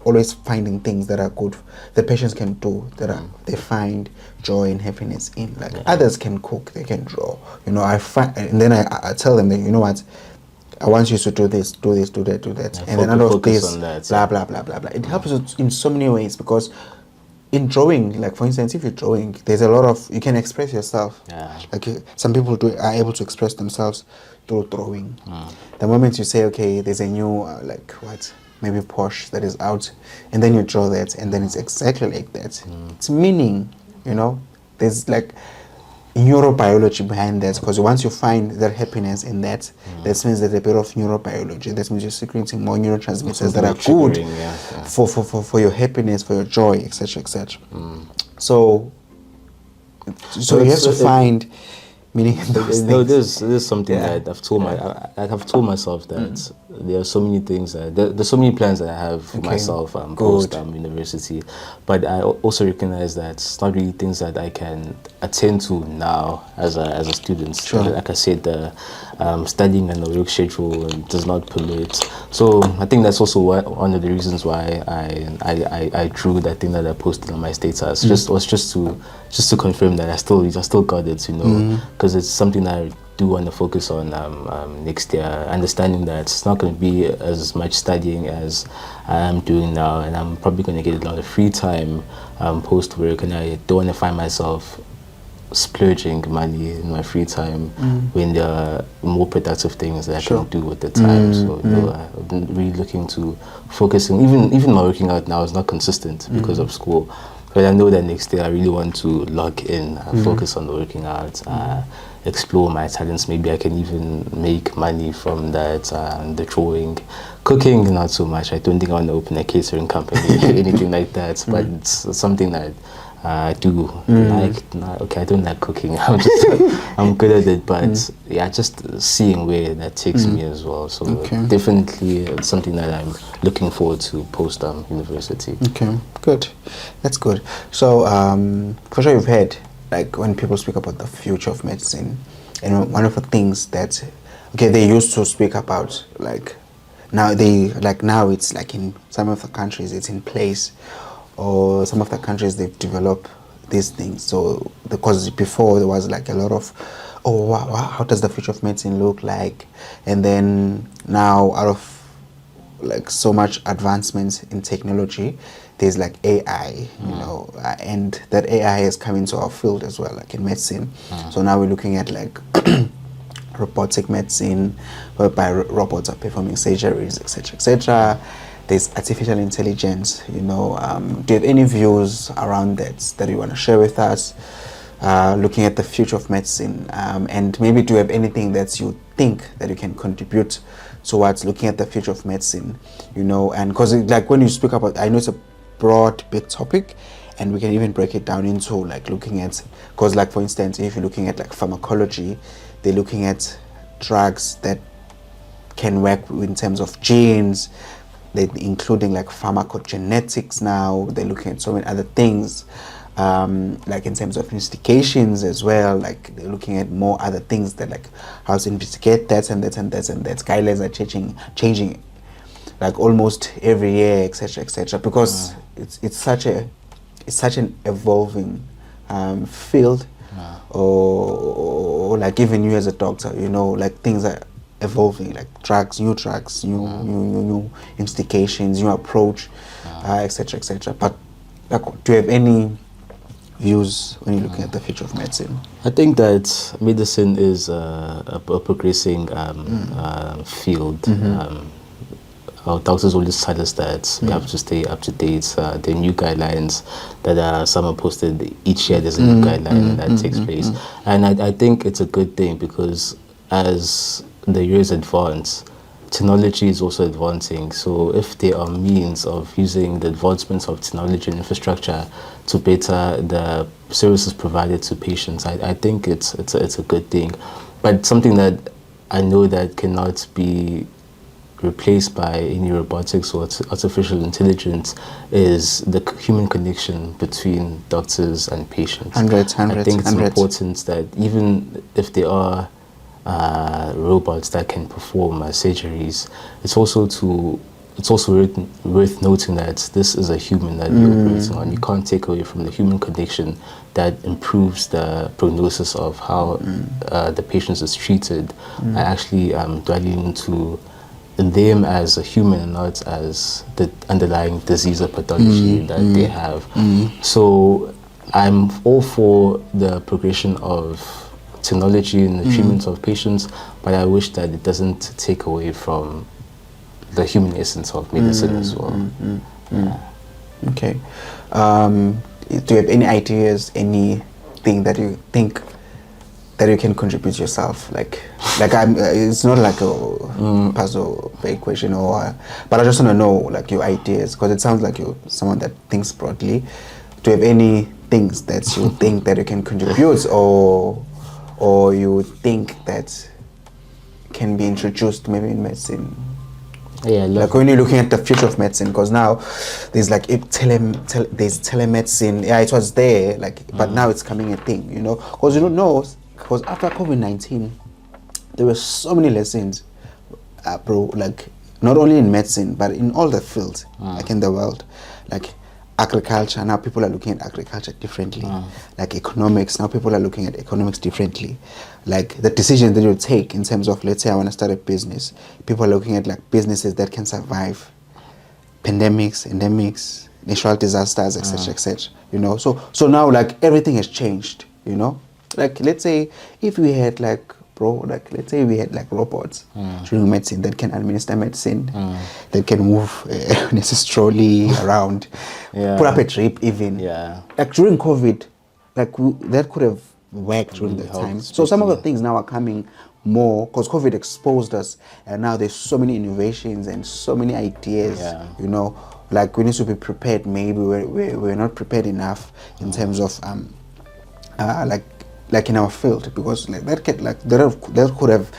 always finding things that are good, the patients can do, they find joy and happiness in. Like others can cook, they can draw. And then I tell them that, you know what, I want you to do this, do that, and then out of this, blah blah blah blah blah. It helps us in so many ways, because in drawing, like for instance, if you're drawing, there's a lot of, you can express yourself. Like some people are able to express themselves through drawing. The moment you say, okay, there's a new maybe Porsche that is out, and then you draw that, and then it's exactly like that. It's meaning, there's like neurobiology behind that, because once you find that happiness in that, that means there's a bit of neurobiology. That means you're secreting more neurotransmitters that are good for your happiness, for your joy, etc., etc. So you have to find meaning in those things. No, there's something that I've told myself that there are so many things there's so many plans that I have for myself post university, but I also recognize that it's not really things that I can attend to now as a student. Sure. Like I said, the studying and the work schedule does not permit. So I think that's also one of the reasons why I drew that thing that I posted on my status. Just to confirm that I still got it, because it's something that I do want to focus on next year, understanding that it's not going to be as much studying as I am doing now, and I'm probably going to get a lot of free time post work, and I don't want to find myself splurging money in my free time when there are more productive things that I can do with the time. So I've been really looking to focusing. Even my working out now is not consistent because of school. But I know that next year I really want to log in, focus on the working out, explore my talents. Maybe I can even make money from that, the drawing. Cooking, not so much. I don't think I want to open a catering company or anything like that. But it's something that I do like. Okay, I don't like cooking. I'm good at it, but just seeing where that takes me as well. So definitely it's something that I'm looking forward to post university. Okay, good. That's good. So for sure you've heard, like when people speak about the future of medicine, And one of the things that, okay, they used to speak about, like now it's like in some of the countries it's in place, or some of the countries they've developed these things. So because before there was like a lot of, oh wow, how does the future of medicine look like? And then now, out of like so much advancements in technology, there's like AI, you know, and that AI has come into our field as well, like in medicine. So now we're looking at like robotic medicine, whereby robots are performing surgeries, etc., etc. There's artificial intelligence, you know. Do you have any views around that you want to share with us? Looking at the future of medicine, and maybe do you have anything that you think that you can contribute towards looking at the future of medicine, you know? And because like when you speak about, I know it's a broad, big topic, and we can even break it down into like looking at, because like for instance, if you're looking at like pharmacology, they're looking at drugs that can work in terms of genes, they're including like pharmacogenetics now, they're looking at so many other things. Like in terms of investigations as well, like they're looking at more other things that like how to investigate that and that and that and that. Guidelines are changing like almost every year, etc., etc. Because it's such an evolving field, or like even you as a doctor, you know, like things are evolving, like new drugs, new investigations, new approach, etc., etc. But like, do you have any views when you're looking at the future of medicine? I think that medicine is a progressing field. Our doctors always tell us that we have to stay up to date. There are new guidelines that are some posted each year. There's a new guideline that takes place, and I think it's a good thing, because as the years advance, technology is also advancing. So if there are means of using the advancements of technology and infrastructure to better the services provided to patients, I think it's a good thing. But something that I know that cannot be replaced by any robotics or artificial intelligence is the human connection between doctors and patients. I think it's important that even if there are robots that can perform surgeries, it's also worth noting that this is a human that you're operating on. You can't take away from the human connection that improves the prognosis of how the patient is treated, and actually dwelling into them as a human and not as the underlying disease or pathology that they have. So I'm all for the progression of technology in the treatment of patients, but I wish that it doesn't take away from the human essence of medicine as well. Okay. Do you have any ideas, anything that you think that you can contribute yourself? Like it's not like a puzzle equation, but I just want to know like your ideas, because it sounds like you're someone that thinks broadly. Do you have any things that you think that you can contribute, or you think that can be introduced maybe in medicine? Yeah, like when you're looking at the future of medicine, because now there's like there's telemedicine. Yeah, it was there, like, but now it's coming a thing, you know, because you don't know, because after COVID-19, there were so many lessons, bro, like not only in medicine but in all the fields, like in the world, like agriculture. Now people are looking at agriculture differently. Like economics, now people are looking at economics differently. Like the decisions that you take in terms of, let's say I want to start a business, people are looking at like businesses that can survive pandemics, endemics, natural disasters, etc., etc. You know, so now like everything has changed, you know. Like let's say if we had like, bro, like let's say we had like robots during medicine that can administer medicine, that can move necessarily around, put up a drip even. Like during COVID, like that could have worked during the time. So some of the things now are coming more because COVID exposed us, and now there's so many innovations and so many ideas. You know, like we need to be prepared. Maybe we're not prepared enough in terms of like in our field, because like that could have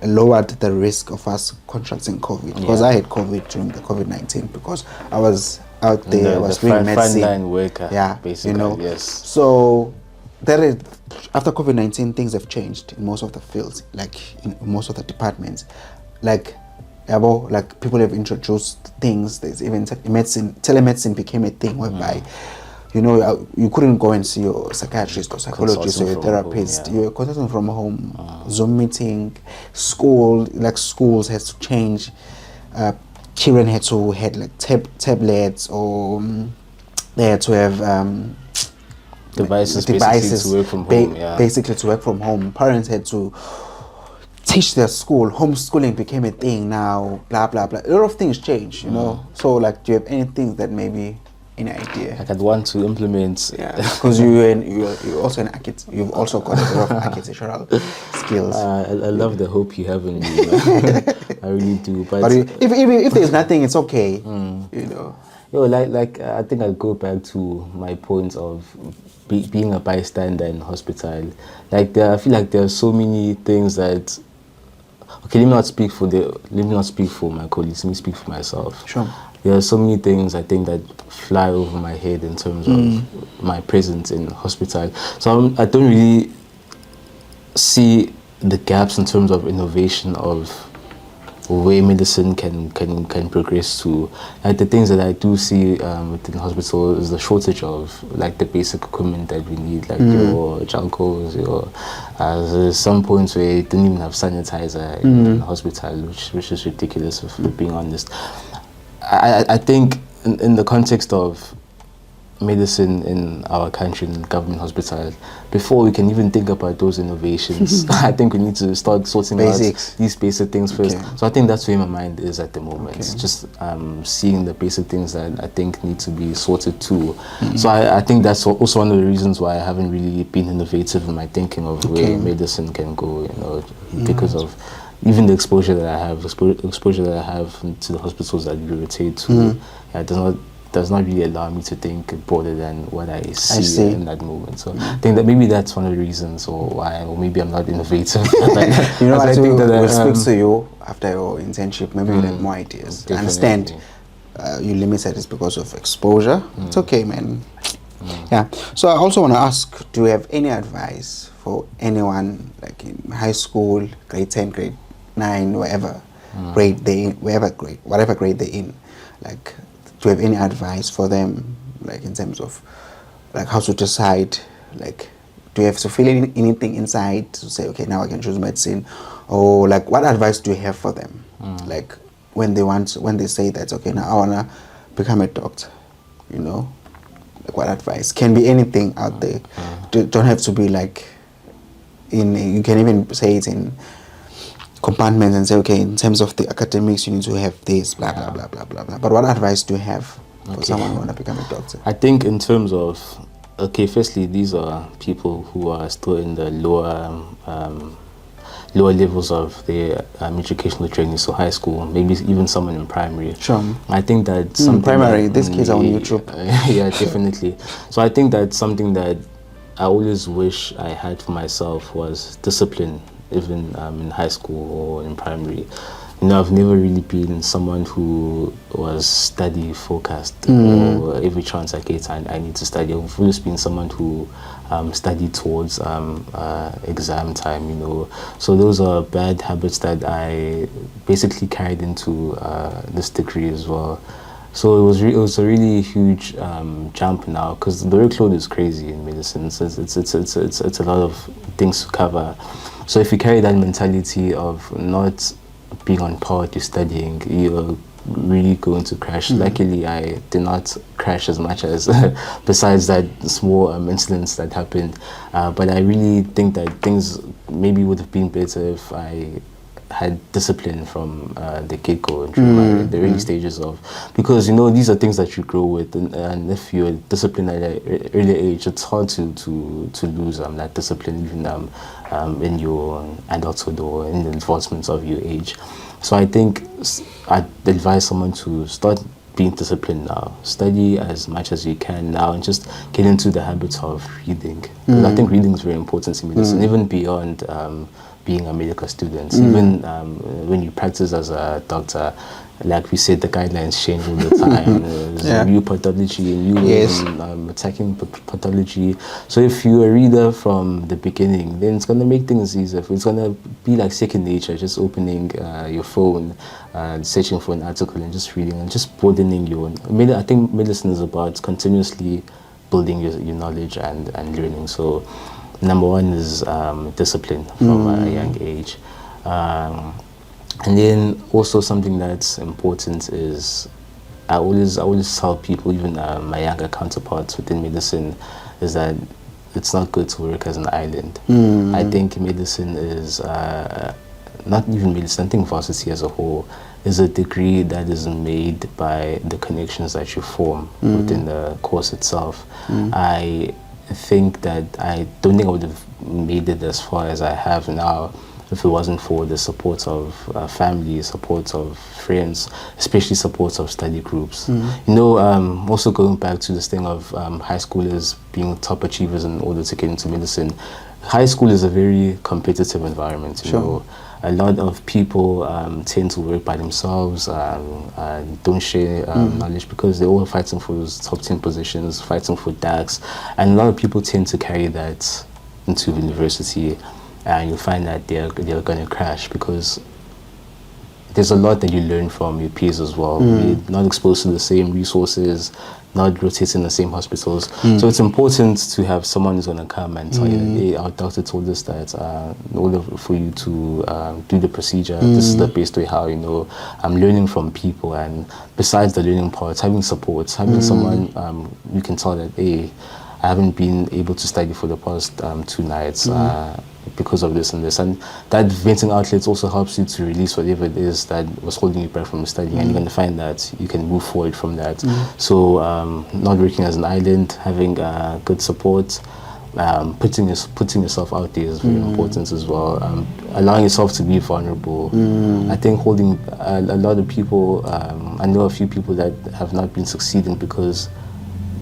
lowered the risk of us contracting COVID. Because I had COVID during the COVID-19 because I was out there, I was doing medicine. Frontline worker, basically. You know, so after COVID-19, things have changed in most of the fields, like in most of the departments. Like people have introduced things. There's even telemedicine became a thing whereby, you couldn't go and see your psychiatrist or psychologist or your therapist. You were consulting from home, Zoom meeting, schools had to change. Children had like tablets, or they had to have devices basically to work from home. Basically to work from home. Parents had to teach their school. Homeschooling became a thing now. Blah blah blah. A lot of things change, So like, do you have anything that maybe any idea? Like I'd want to implement. Because you're also an architect. You've also got a lot of architectural skills. I love the hope you have in me. I really do. But if there's nothing, it's okay. Like I think I'll go back to my point of being a bystander in hospital. Like I feel like there are so many things that. Okay, let me not speak for my colleagues. Let me speak for myself. Sure. There are so many things I think that fly over my head in terms of my presence in hospital. So I don't really see the gaps in terms of innovation of where medicine can progress to. Like the things that I do see within hospital is the shortage of like the basic equipment that we need, like your chalcos, there's some points where you didn't even have sanitizer in the hospital, which is ridiculous, if being honest. I think in the context of medicine in our country, in government hospitals, before we can even think about those innovations, I think we need to start sorting out these basic things first. Okay. So I think that's where my mind is at the moment. Okay. Just seeing the basic things that I think need to be sorted too. So I think that's also one of the reasons why I haven't really been innovative in my thinking of where medicine can go, because of even the exposure that I have, to the hospitals that we rotate to, does not really allow me to think broader than what I see in that moment. So I think that maybe that's one of the reasons, or maybe I'm not innovative. I think that we'll speak to you after your internship. Maybe you'll have more ideas. I understand you limited is because of exposure. It's okay, man. Yeah. So I also want to ask, do you have any advice for anyone, like in high school, grade 10, grade 9, whatever grade whatever grade they're in, like, do you have any advice for them, like in terms of like how to decide, like, do you have to feel anything inside to say, okay, now I can choose medicine, or like what advice do you have for them, like when they say that, okay, now I wanna become a doctor, like what advice can be anything out there, don't have to be like you can even say it in compartments and say, okay, in terms of the academics, you need to have this, blah, blah, blah, blah, blah, blah. But what advice do you have for someone who want to become a doctor? I think in terms of, firstly, these are people who are still in the lower levels of their educational training, so high school, maybe even someone in primary. Sure. I think that primary, these kids are on YouTube. Yeah, definitely. So I think that something that I always wish I had for myself was discipline, even in high school or in primary. I've never really been someone who was study focused, or every chance I get I need to study. I've always been someone who studied towards exam time, So those are bad habits that I basically carried into this degree as well. So it was a really huge jump now, because the workload is crazy in medicine. So it's a lot of things to cover. So if you carry that mentality of not being on par with your studying, you're really going to crash. Luckily, I did not crash as much as besides that small incidents that happened. But I really think that things maybe would have been better if I had discipline from the get-go during the early stages of, because these are things that you grow with, and if you're disciplined at an early age, it's hard to lose that discipline even in your adulthood or in the advancements of your age. So I think I'd advise someone to start being disciplined now, study as much as you can now, and just get into the habits of reading. Because I think reading is very important in medicine, even beyond being a medical student. Even when you practice as a doctor, like we said, the guidelines change all the time. There's a new pathology, a new way of attacking pathology. So if you're a reader from the beginning, then it's going to make things easier. It's going to be like second nature, just opening your phone, searching for an article and just reading and just broadening your own. I think medicine is about continuously building your knowledge and learning. So number one is discipline from a young age. And then also something that's important is I always tell people, even my younger counterparts within medicine, is that it's not good to work as an island. I think medicine is not even medicine. I think varsity as a whole is a degree that is made by the connections that you form within the course itself. I think that I don't think I would have made it as far as I have now if it wasn't for the support of family, support of friends, especially support of study groups. Also going back to this thing of high schoolers being top achievers in order to get into medicine, high school is a very competitive environment. You know, a lot of people tend to work by themselves, don't share knowledge because they're all fighting for those top 10 positions, fighting for DACs, and a lot of people tend to carry that into university. And you'll find that they're going to crash because there's a lot that you learn from your peers as well. You're not exposed to the same resources, not rotating the same hospitals. So it's important to have someone who's going to come and tell you, hey, our doctor told us that in order for you to do the procedure, this is the best way how, I'm learning from people. And besides the learning part, having support, having someone you can tell that, hey, I haven't been able to study for the past 2 nights because of this and this. And that venting outlet also helps you to release whatever it is that was holding you back from studying. And you're going to find that you can move forward from that. So not working as an island, having good support, putting yourself out there is very important as well. Allowing yourself to be vulnerable. I think holding a lot of people, I know a few people that have not been succeeding because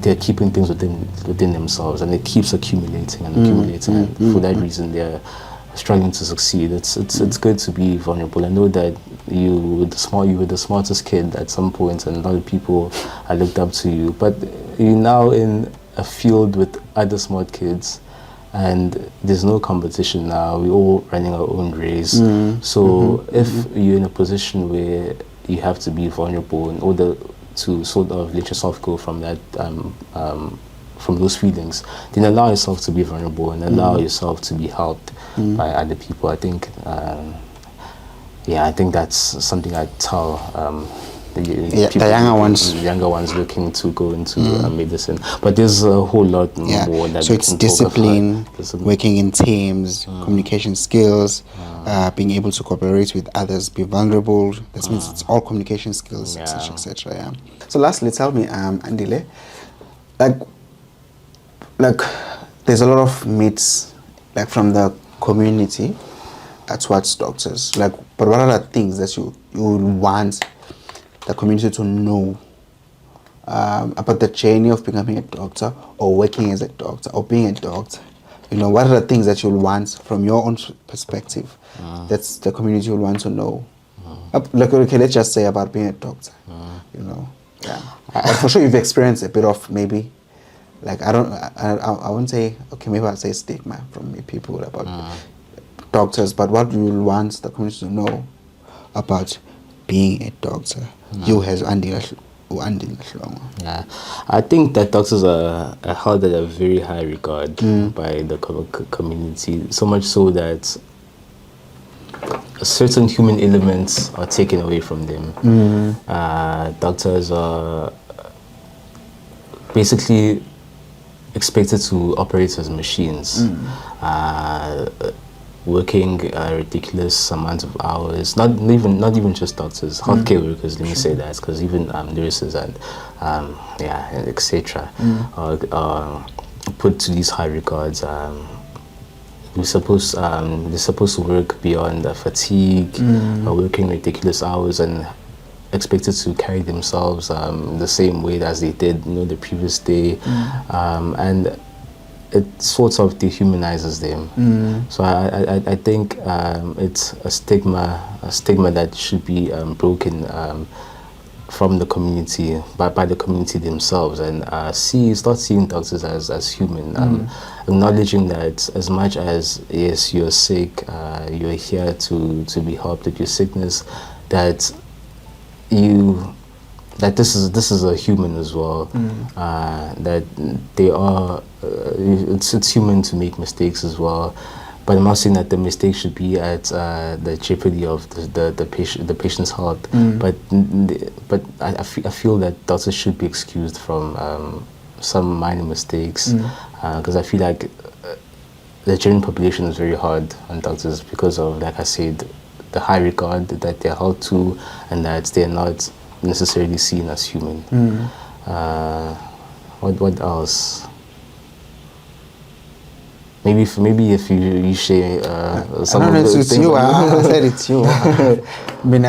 they're keeping things within themselves, and it keeps accumulating and accumulating. And for that reason, they're struggling to succeed. It's good to be vulnerable. I know that you were the smartest kid at some point, and a lot of people looked up to you. But you're now in a field with other smart kids, and there's no competition now. We're all running our own race. So if you're in a position where you have to be vulnerable in order to sort of let yourself go from that, from those feelings, then allow yourself to be vulnerable and allow yourself to be helped by other people. I think, I think that's something I tell the younger ones looking to go into medicine. But there's a whole lot more that. So it's discipline, working in teams, communication skills, being able to cooperate with others, be vulnerable. That means it's all communication skills, etc., etc. Yeah. So lastly, tell me, Andile, like there's a lot of myths, like from the community towards doctors. Like, but what are the things that you would want the community to know about the journey of becoming a doctor or working as a doctor or being a doctor? What are the things that you'll want from your own perspective that's the community will want to know? Okay, let's just say about being a doctor. But for sure you've experienced a bit of maybe, like I wouldn't say, okay, maybe I'll say stigma from people about doctors, but what you will want the community to know about being a doctor? You as Andile Hlongwa. Yeah, I think that doctors are held at a very high regard by the community, so much so that certain human elements are taken away from them. Doctors are basically expected to operate as machines. Working a ridiculous amount of hours, not even just doctors, healthcare workers, let me say that, because even nurses and etc. are put to these high regards. They're supposed to work beyond fatigue, working ridiculous hours, and expected to carry themselves the same way as they did the previous day. And it sort of dehumanizes them. So I think it's a stigma that should be broken from the community, by the community themselves, and start seeing doctors as human, acknowledging that as much as, yes, you're sick, you're here to be helped with your sickness, that this is a human as well, that they are, it's human to make mistakes as well. But I'm not saying that the mistake should be at the jeopardy of the patient's health. But I feel that doctors should be excused from some minor mistakes, because I feel like the general population is very hard on doctors because of, like I said, the high regard that they're held to, and that they're not necessarily seen as human. What else? Maybe if you share some of the it's things. you. I said it's you. I mean,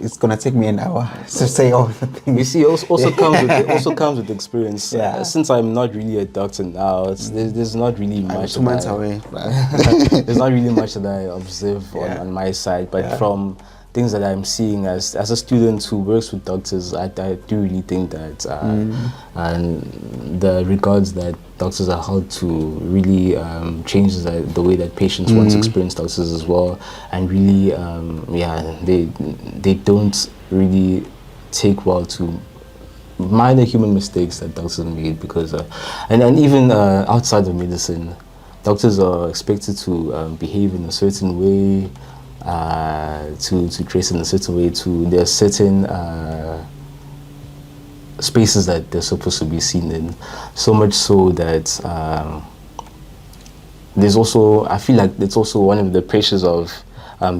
it's gonna take me an hour to say all the things. You see, it also comes with experience. Yeah. Since I'm not really a doctor now, there's not really much. 2 months away. There's not really much that I observe on my side, but from things that I'm seeing as a student who works with doctors, I do really think that and the regards that doctors are held to really changes the way that patients want to experience doctors as well, and really they don't really take well to minor human mistakes that doctors made, because and even outside of medicine, doctors are expected to behave in a certain way, to dress in a certain way, there are certain spaces that they're supposed to be seen in, so much so that there's also, I feel like it's also one of the pressures of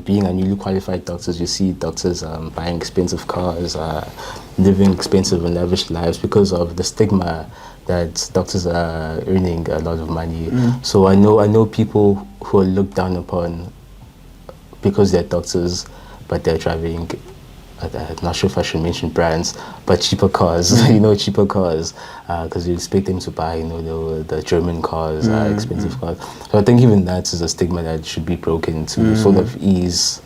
being a newly qualified doctor. You see doctors buying expensive cars, living expensive and lavish lives because of the stigma that doctors are earning a lot of money. So I know people who are looked down upon because they're doctors, but they're driving, I'm not sure if I should mention brands, but cheaper cars, cheaper cars, because you expect them to buy, the German cars, expensive cars. So I think even that is a stigma that should be broken to sort of ease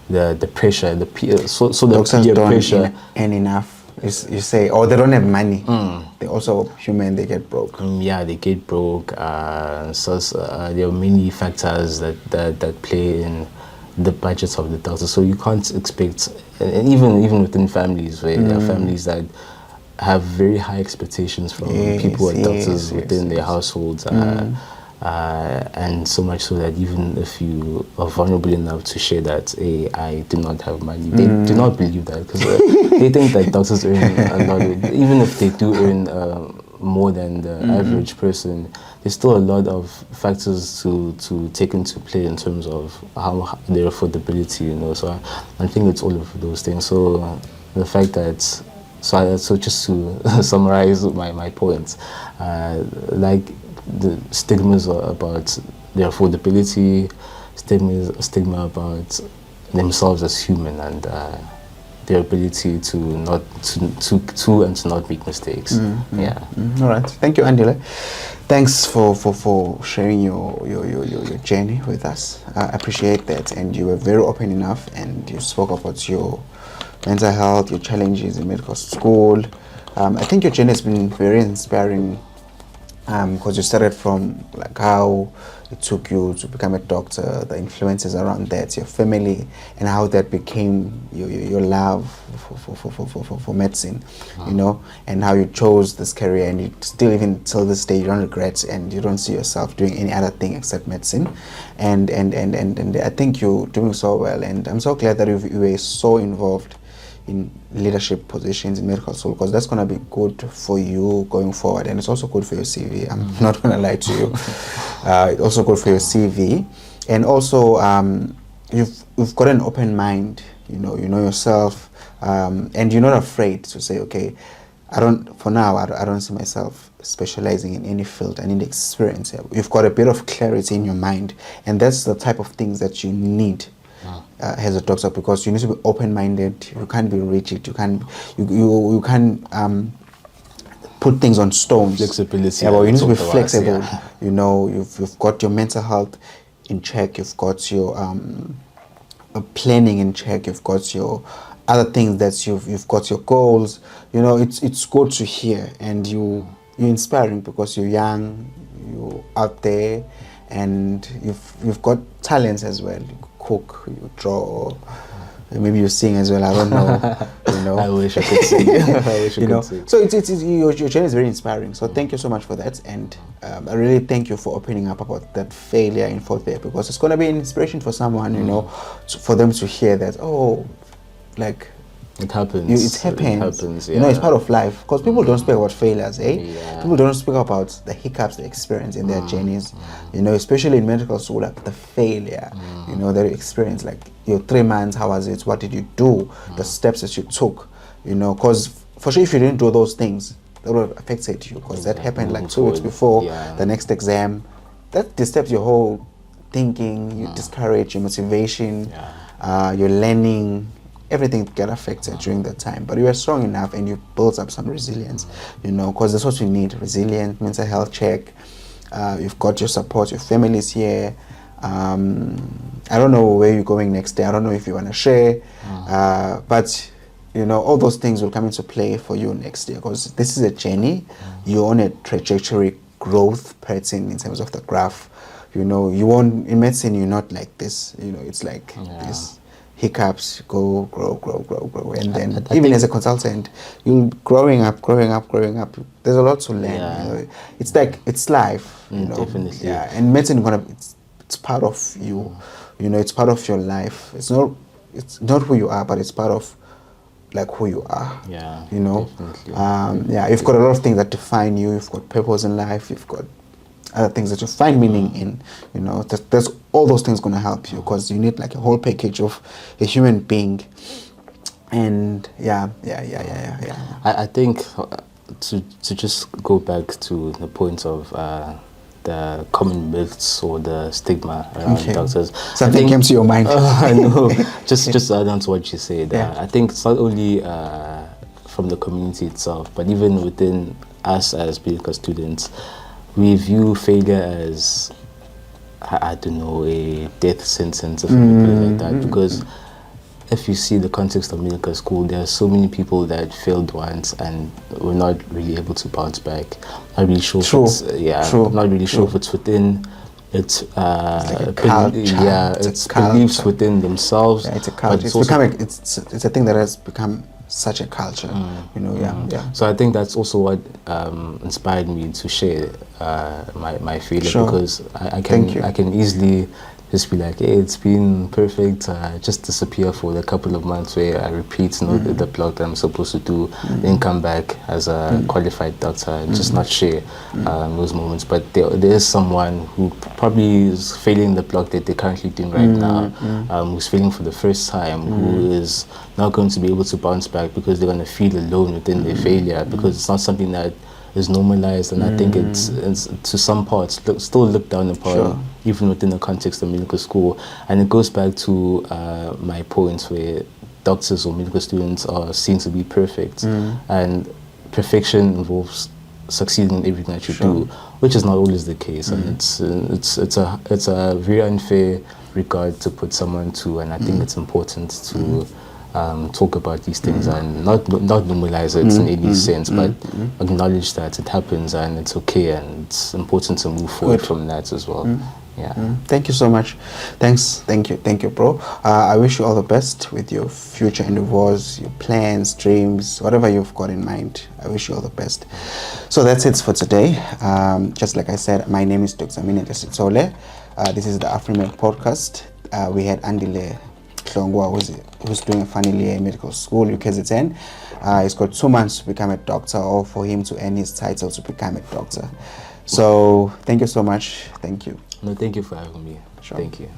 the pressure, the peer pressure. And enough. You say, they don't have money. They're also human, they get broke. They get broke. So there are many factors that play in the budgets of the doctors, so you can't expect, and even within families, where there are families that have very high expectations from people who are doctors within their households, and so much so that even if you are vulnerable enough to share that, I do not have money, they do not believe that, because they think that doctors earn a lot, even if they do earn more than the average person. There's still a lot of factors to take into play in terms of how their affordability, so I think it's all of those things. So the fact that, so just to summarize my points, like the stigmas about their affordability, stigma about themselves as human, and their ability to not make mistakes. All right. Thank you, Andile. Thanks for sharing your journey with us. I appreciate that, and you were very open enough, and you spoke about your mental health, your challenges in medical school. I think your journey has been very inspiring, because you started from like how it took you to become a doctor, the influences around that, your family, and how that became your love for medicine, and how you chose this career, and you still, even till this day, you don't regret, and you don't see yourself doing any other thing except medicine, and I think you're doing so well, and I'm so glad that you were so involved in leadership positions in medical school, because that's going to be good for you going forward, and it's also good for your CV. I'm not going to lie to you. It's also good for your CV, and also you've got an open mind. You know yourself, and you're not afraid to say, okay, I don't see myself specializing in any field. I need experience. You've got a bit of clarity in your mind, and that's the type of things that you need as a doctor, because you need to be open-minded. You can't be rigid. You can't put things on stones. Flexibility. Yeah, but you need to be talked about, flexible. yeah. You know, you've got your mental health in check. You've got your planning in check. You've got your other things that you've got your goals. You know, it's good to hear, and you're inspiring because you're young, you're out there, and you've got talents as well. You cook, you draw, maybe you sing as well. I don't know. You know, I wish I could sing. I wish I could sing. So it's your journey is very inspiring. So thank you so much for that, and I really thank you for opening up about that failure in fourth year, because it's gonna be an inspiration for someone, you know, for them to hear that, oh, like it happens. It happens. It happens. Yeah. You know, it's part of life. Because people don't speak about failures, eh? Yeah. People don't speak about the hiccups they experience in their journeys. You know, especially in medical school, like the failure, you know, that you experience. Like your 3 months, how was it? What did you do? The steps that you took. You know, because for sure, if you didn't do those things, that would have affected you. Because that happened like 2 weeks before the next exam. That disturbs your whole thinking. You discourage your motivation. Your learning. Everything get affected during that time, but you are strong enough and you built up some resilience, you know, because that's what you need. Resilient, mental health check. You've got your support, your family's here. I don't know where you're going next day. I don't know if you want to share, but you know, all those things will come into play for you next year, because this is a journey. You're on a trajectory, growth pattern in terms of the graph. You know, you won't in medicine. You're not like this. You know, it's like this. Hiccups, grow, and then I even as a consultant, you're growing up. There's a lot to learn. You know? It's like it's life. You know, definitely. Yeah, and medicine it's part of you. You know, it's part of your life. It's not who you are, but it's part of like who you are. Yeah, you know. Definitely. You've got a lot of things that define you. You've got purpose in life. You've got other things that you find meaning in, you know. There's all those things going to help you, because you need like a whole package of a human being. And I think to just go back to the point of the common myths or the stigma around doctors. Something came to your mind. I know. just add on to what you said. I think it's not only from the community itself, but even within us as medical students, we view failure as, I don't know, a death sentence or something like that. Because if you see the context of medical school, there are so many people that failed once and were not really able to bounce back. Not really sure. Not really sure if it's within it's like a culture. It's beliefs within themselves. Yeah, it's a culture. It's a thing that has become such a culture, you know. So I think that's also what inspired me to share my feeling, because I can easily just be like, hey, it's been perfect, just disappear for a couple of months where I repeat the block that I'm supposed to do, then come back as a qualified doctor and just not share those moments. But there is someone who probably is failing the block that they're currently doing right now, who's failing for the first time, who is not going to be able to bounce back because they're going to feel alone within their failure, because it's not something that is normalized, and I think it's to some parts still looked down upon, even within the context of medical school. And it goes back to my points where doctors or medical students are seen to be perfect, and perfection involves succeeding in everything that you do, which is not always the case, and it's a very unfair regard to put someone to, and I think it's important to talk about these things and not normalize it in any sense, but acknowledge that it happens and it's okay, and it's important to move forward from that as well. Thank you so much. Thank you, bro. I wish you all the best with your future endeavors, your plans, dreams, whatever you've got in mind. I wish you all the best. So that's it for today. Just like I said, my name is Dr. Minenhle Sithole. This is the Afrimed Podcast. We had Andile Hlongwa, who's doing a final year in medical school, UKZN. He's got 2 months to become a doctor, or for him to earn his title to become a doctor. So thank you so much. Thank you. No, thank you for having me. Sure. Thank you.